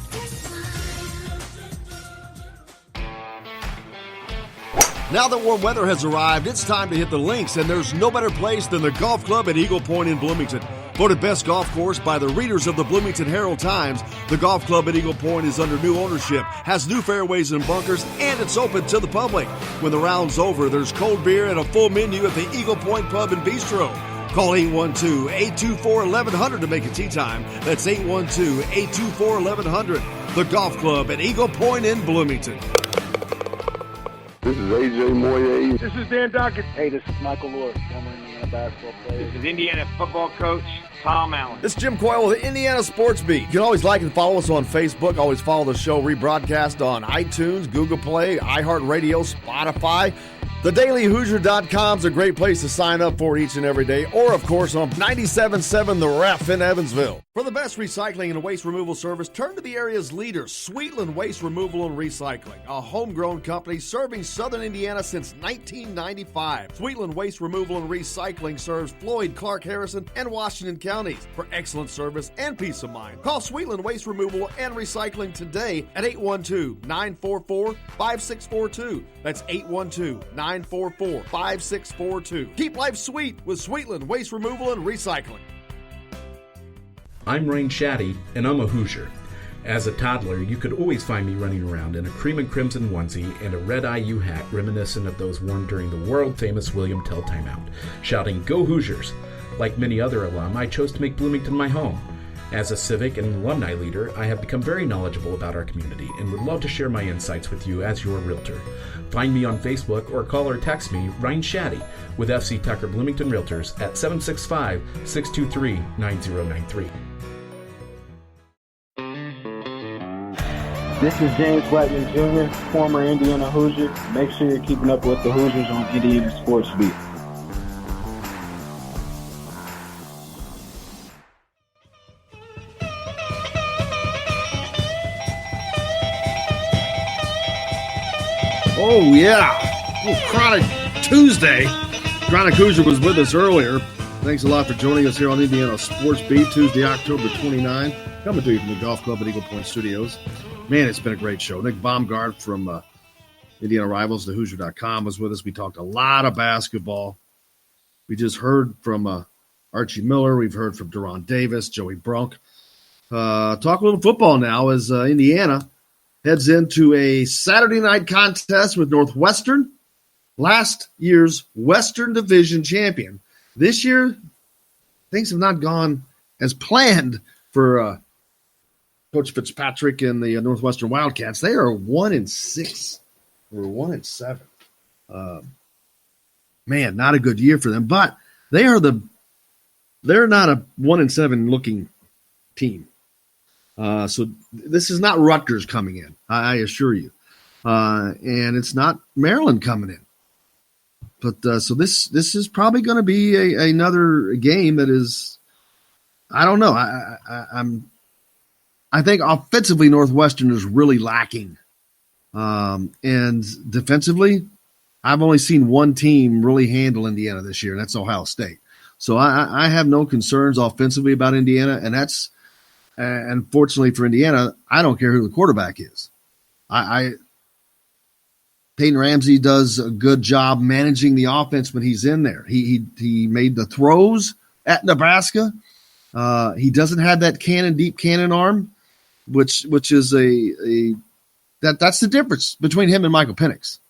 Now that warm weather has arrived, it's time to hit the links, and there's no better place than the Golf Club at Eagle Point in Bloomington. Voted best golf course by the readers of the Bloomington Herald-Times, the Golf Club at Eagle Point is under new ownership, has new fairways and bunkers, and it's open to the public. When the round's over, there's cold beer and a full menu at the Eagle Point Pub and Bistro. Call 812-824-1100 to make it tea time. That's 812-824-1100. The Golf Club at Eagle Point in Bloomington. This is AJ Moye. This is Dan Dockett. Hey, this is Michael Lord, former Indiana basketball player. This is Indiana football coach Tom Allen. This is Jim Coyle with Indiana Sports Beat. You can always like and follow us on Facebook. Always follow the show rebroadcast on iTunes, Google Play, iHeartRadio, Spotify. TheDailyHoosier.com is a great place to sign up for each and every day, or, of course, on 97.7 The Ref in Evansville. For the best recycling and waste removal service, turn to the area's leader, Sweetland Waste Removal and Recycling, a homegrown company serving southern Indiana since 1995. Sweetland Waste Removal and Recycling serves Floyd, Clark, Harrison, and Washington counties. For excellent service and peace of mind, call Sweetland Waste Removal and Recycling today at 812-944-5642. That's 812-944-5642. Keep life sweet with Sweetland Waste Removal and Recycling. I'm Rain Shaddy, and I'm a Hoosier. As a toddler, you could always find me running around in a cream and crimson onesie and a red IU hat reminiscent of those worn during the world-famous William Tell timeout, shouting, "Go Hoosiers!" Like many other alum, I chose to make Bloomington my home. As a civic and alumni leader, I have become very knowledgeable about our community and would love to share my insights with you as your realtor. Find me on Facebook or call or text me, Ryan Shaddy, with FC Tucker Bloomington Realtors at 765-623-9093. This is James Blackman Jr., former Indiana Hoosier. Make sure you're keeping up with the Hoosiers on Indiana Sports Beat. Oh, yeah. Chronic Tuesday. Chronic Hoosier was with us earlier. Thanks a lot for joining us here on Indiana Sports Beat, Tuesday, October 29. Coming to you from the Golf Club at Eagle Point Studios. Man, it's been a great show. Nick Baumgart from Indiana Rivals, thehoosier.com, was with us. We talked a lot of basketball. We just heard from Archie Miller. We've heard from Deron Davis, Joey Brunk. Talk a little football now as Indiana heads into a Saturday night contest with Northwestern, last year's Western Division champion. This year, things have not gone as planned for Coach Fitzpatrick and the Northwestern Wildcats. They are 1-6 or 1-7. Man, not a good year for them. But they're not a 1-7 looking team. So this is not Rutgers coming in, I assure you, and it's not Maryland coming in. But so this is probably going to be another game that is, I don't know. I think offensively Northwestern is really lacking, and defensively, I've only seen one team really handle Indiana this year, and that's Ohio State. So I have no concerns offensively about Indiana, and that's. And fortunately for Indiana, I don't care who the quarterback is. Peyton Ramsey does a good job managing the offense when he's in there. He made the throws at Nebraska. He doesn't have that deep cannon arm, which is that's the difference between him and Michael Penix.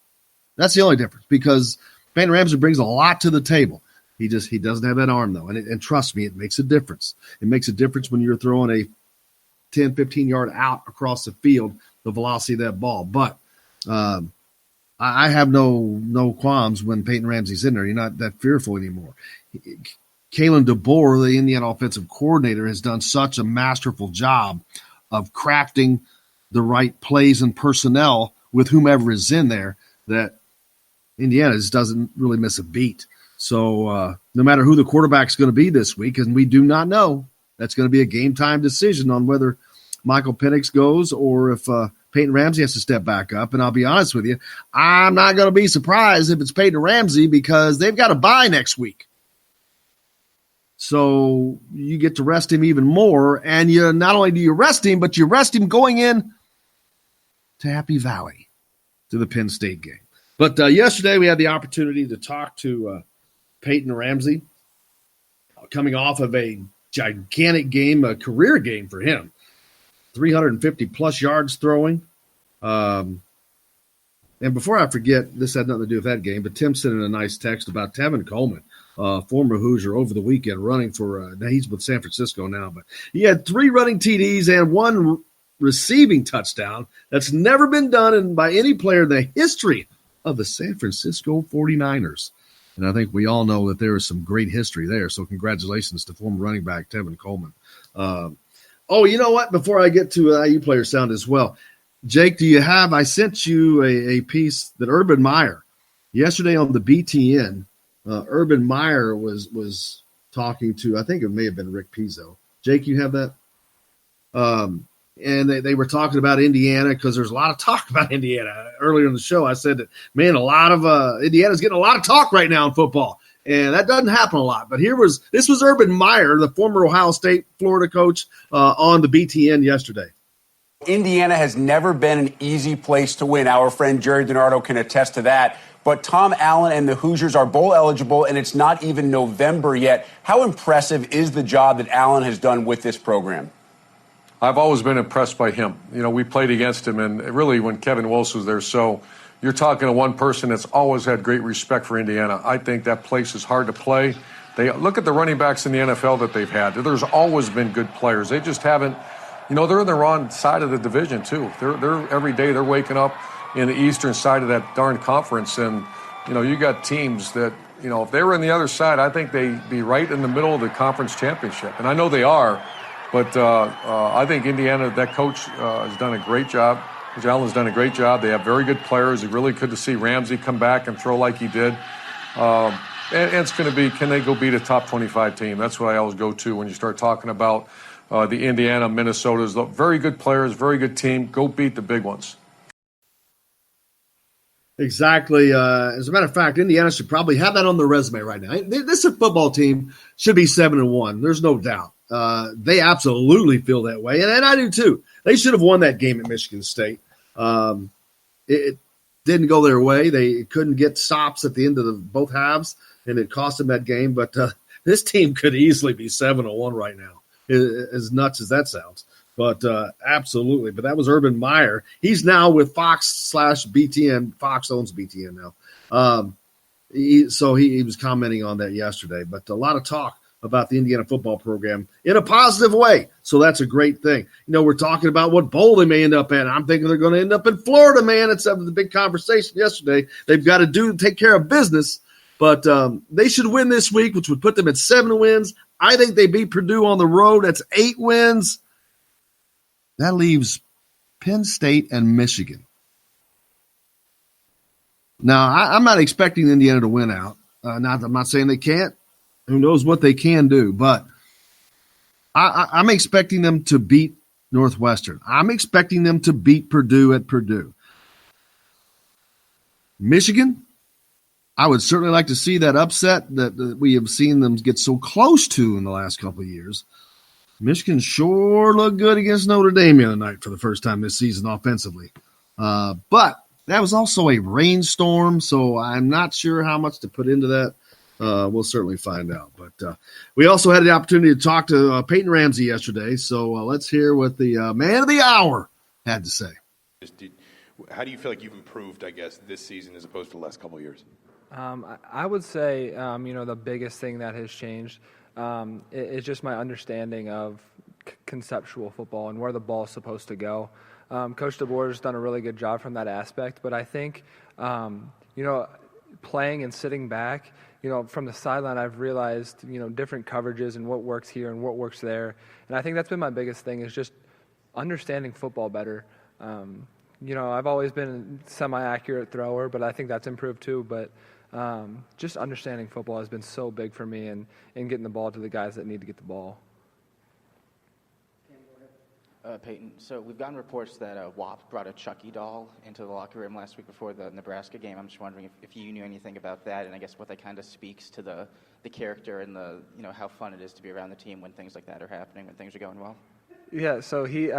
That's the only difference, because Peyton Ramsey brings a lot to the table. He doesn't have that arm, though. And trust me, it makes a difference. It makes a difference when you're throwing a 10, 15-yard out across the field, the velocity of that ball. But I have no qualms when Peyton Ramsey's in there. You're not that fearful anymore. Kalen DeBoer, the Indiana offensive coordinator, has done such a masterful job of crafting the right plays and personnel with whomever is in there that Indiana just doesn't really miss a beat. So no matter who the quarterback's going to be this week, and we do not know, that's going to be a game-time decision on whether Michael Penix goes or if Peyton Ramsey has to step back up. And I'll be honest with you, I'm not going to be surprised if it's Peyton Ramsey, because they've got a bye next week. So you get to rest him even more, and you not only do you rest him, but you rest him going in to Happy Valley to the Penn State game. But yesterday we had the opportunity to talk to Peyton Ramsey, coming off of a gigantic game, a career game for him, 350-plus yards throwing. And before I forget, this had nothing to do with that game, but Tim sent in a nice text about Tevin Coleman. former Hoosier, over the weekend running for he's with San Francisco now, but he had 3 running TDs and 1 receiving touchdown. That's never been done by any player in the history of the San Francisco 49ers. And I think we all know that there is some great history there. So congratulations to former running back Tevin Coleman. You know what? Before I get to IU player sound as well, Jake, I sent you a piece that Urban Meyer, yesterday on the BTN, Urban Meyer was talking to, I think it may have been Rick Pizzo. Jake, you have that? And they were talking about Indiana because there's a lot of talk about Indiana. Earlier in the show, I said that, man, a lot of Indiana's getting a lot of talk right now in football, and that doesn't happen a lot. But this was Urban Meyer, the former Ohio State, Florida coach, on the BTN yesterday. Indiana has never been an easy place to win. Our friend Jerry DiNardo can attest to that. But Tom Allen and the Hoosiers are bowl eligible, and it's not even November yet. How impressive is the job that Allen has done with this program? I've always been impressed by him. You know, we played against him, and really when Kevin Wilson was there. So you're talking to one person that's always had great respect for Indiana. I think that place is hard to play. They look at the running backs in the NFL that they've had. There's always been good players. They just haven't, they're in the wrong side of the division too. They're every day they're waking up in the eastern side of that darn conference, and you got teams that, if they were in the other side, I think they'd be right in the middle of the conference championship. And I know they are. But I think Indiana, that coach has done a great job. Coach Allen's done a great job. They have very good players. It's really good to see Ramsey come back and throw like he did. And it's going to be, can they go beat a top 25 team? That's what I always go to when you start talking about the Indiana, Minnesota's. Very good players, very good team. Go beat the big ones. Exactly. As a matter of fact, Indiana should probably have that on their resume right now. This football team should be 7-1. There's no doubt. They absolutely feel that way, and I do too. They should have won that game at Michigan State. It didn't go their way. They couldn't get stops at the end of both halves, and it cost them that game. But this team could easily be 7-1 right now, as nuts as that sounds. But absolutely. But that was Urban Meyer. He's now with Fox/BTN. Fox owns BTN now. He was commenting on that yesterday. But a lot of talk about the Indiana football program in a positive way. So that's a great thing. We're talking about what bowl they may end up in. I'm thinking they're going to end up in Florida, man. It's the big conversation yesterday. They've got to take care of business. But they should win this week, which would put them at 7 wins. I think they beat Purdue on the road. That's 8 wins. That leaves Penn State and Michigan. Now, I'm not expecting Indiana to win out. I'm not saying they can't. Who knows what they can do, but I'm expecting them to beat Northwestern. I'm expecting them to beat Purdue at Purdue. Michigan, I would certainly like to see that upset that we have seen them get so close to in the last couple of years. Michigan sure looked good against Notre Dame the other night for the first time this season offensively. But that was also a rainstorm, so I'm not sure how much to put into that. We'll certainly find out. But we also had the opportunity to talk to Peyton Ramsey yesterday, so let's hear what the man of the hour had to say. How do you feel like you've improved, I guess, this season as opposed to the last couple of years? I would say, the biggest thing that has changed is just my understanding of conceptual football and where the ball is supposed to go. Coach DeBoer has done a really good job from that aspect, but I think, playing and sitting back, from the sideline, I've realized, different coverages and what works here and what works there. And I think that's been my biggest thing is just understanding football better. I've always been a semi-accurate thrower, but I think that's improved too. But just understanding football has been so big for me and getting the ball to the guys that need to get the ball. Peyton, so we've gotten reports that WAP brought a Chucky doll into the locker room last week before the Nebraska game. I'm just wondering if you knew anything about that, and I guess what that kind of speaks to the character and the how fun it is to be around the team when things like that are happening, when things are going well. Yeah, so he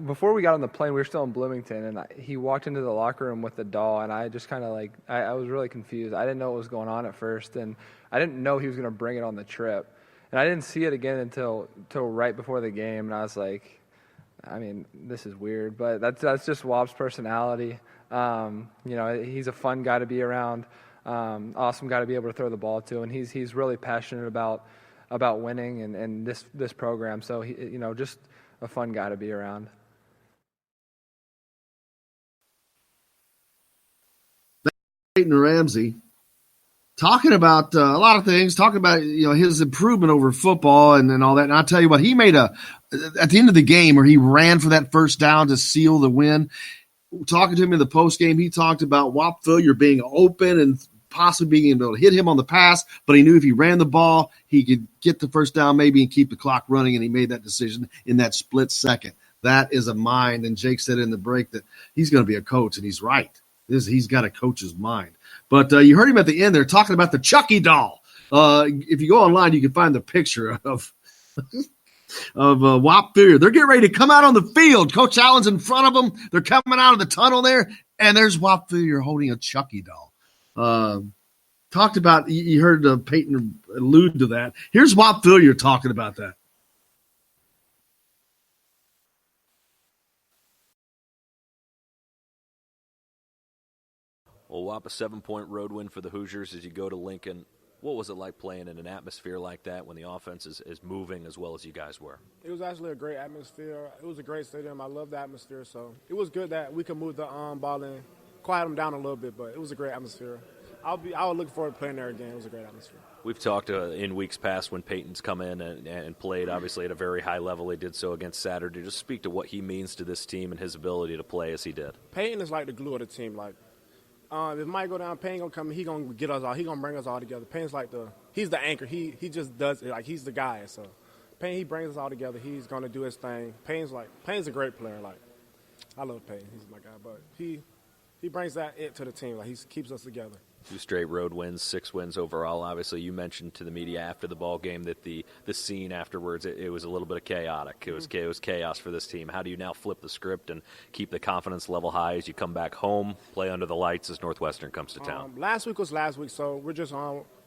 before we got on the plane, we were still in Bloomington, and he walked into the locker room with the doll, and I just kind of I was really confused. I didn't know what was going on at first, and I didn't know he was going to bring it on the trip, and I didn't see it again until right before the game, and I was like, this is weird, but that's just WAP's personality. He's a fun guy to be around. awesome guy to be able to throw the ball to, and he's really passionate about winning and this program. So just a fun guy to be around. Peyton Ramsey talking about a lot of things, talking about his improvement over football and all that. And I'll tell you what, he made at the end of the game where he ran for that first down to seal the win. Talking to him in the post game, he talked about Whop Philyor being open and possibly being able to hit him on the pass, but he knew if he ran the ball, he could get the first down maybe and keep the clock running, and he made that decision in that split second. That is a mind, and Jake said in the break that he's going to be a coach, and he's right. He's got a coach's mind. But you heard him at the end there talking about the Chucky doll. If you go online, you can find the picture of Whop Philyor. They're getting ready to come out on the field. Coach Allen's in front of them. They're coming out of the tunnel there, and there's Whop Philyor holding a Chucky doll. Talked about, you heard Peyton allude to that. Here's Whop Philyor talking about that. Well, Whop, a 7-point road win for the Hoosiers as you go to Lincoln. What was it like playing in an atmosphere like that when the offense is moving as well as you guys were? It was actually a great atmosphere. It was a great stadium. I love the atmosphere. So it was good that we could move the ball and quiet them down a little bit, but it was a great atmosphere. I would look forward to playing there again. It was a great atmosphere. We've talked in weeks past when Peyton's come in and played, obviously, at a very high level. He did so against Saturday. Just speak to what he means to this team and his ability to play as he did. Peyton is like the glue of the team. Like, if Mike go down, Payne gonna come. He gonna get us all. He gonna bring us all together. Payne's like he's the anchor. He just does it. Like, he's the guy. So Payne, he brings us all together. He's gonna do his thing. Payne's a great player. Like, I love Payne. He's my guy. But he brings it to the team. Like, he keeps us together. 2 straight road wins, 6 wins overall. Obviously, you mentioned to the media after the ball game that the scene afterwards, it was a little bit of chaotic. It was chaos for this team. How do you now flip the script and keep the confidence level high as you come back home, play under the lights as Northwestern comes to town? Last week was last week, so we're just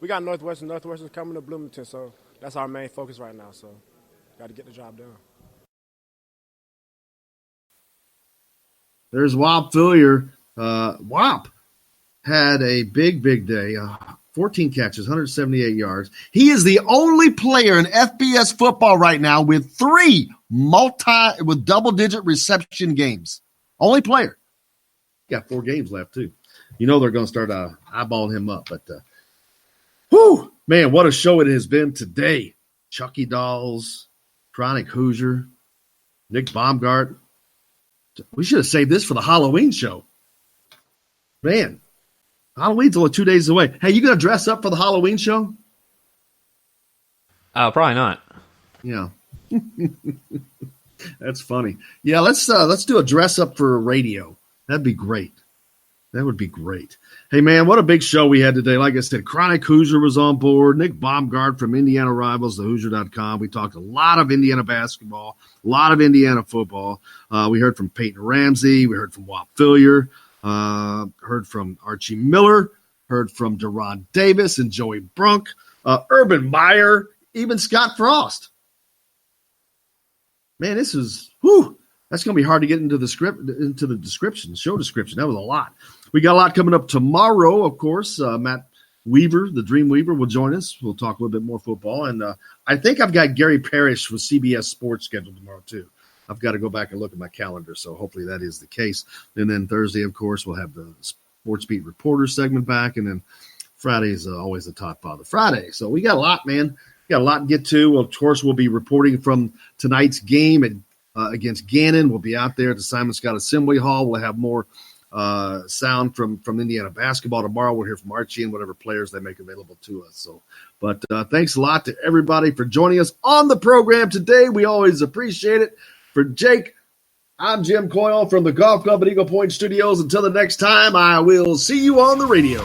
we got Northwestern. Northwestern's coming to Bloomington, so that's our main focus right now. So got to get the job done. There's Whop Philyor. Whop had a big day, 14 catches, 178 yards. He is the only player in FBS football right now with 3 double-digit reception games. Only player. Got 4 games left, too. They're going to start eyeballing him up. But, man, what a show it has been today. Chucky Dolls, Chronic Hoosier, Nick Baumgart. We should have saved this for the Halloween show. Man. Halloween's only 2 days away. Hey, you going to dress up for the Halloween show? Probably not. Yeah. That's funny. Yeah, let's do a dress up for radio. That'd be great. That would be great. Hey, man, what a big show we had today. Like I said, Chronic Hoosier was on board. Nick Baumgart from Indiana Rivals, thehoosier.com. We talked a lot of Indiana basketball, a lot of Indiana football. We heard from Peyton Ramsey. We heard from Whop Philyor. Heard from Archie Miller, heard from Deron Davis and Joey Brunk, Urban Meyer, even Scott Frost. Man, this is that's going to be hard to get into the show description. That was a lot. We got a lot coming up tomorrow, of course. Matt Weaver, the Dream Weaver, will join us. We'll talk a little bit more football, and I think I've got Gary Parrish with CBS Sports scheduled tomorrow too. I've got to go back and look at my calendar, so hopefully that is the case. And then Thursday, of course, we'll have the Sports Beat Reporter segment back, and then Friday is always the Top Father Friday. So we got a lot, man. We got a lot to get to. Of course, we'll be reporting from tonight's game against Gannon. We'll be out there at the Simon Scott Assembly Hall. We'll have more sound from Indiana basketball tomorrow. We'll hear from Archie and whatever players they make available to us. But thanks a lot to everybody for joining us on the program today. We always appreciate it. For Jake, I'm Jim Coyle from the Golf Club at Eagle Point Studios. Until the next time, I will see you on the radio.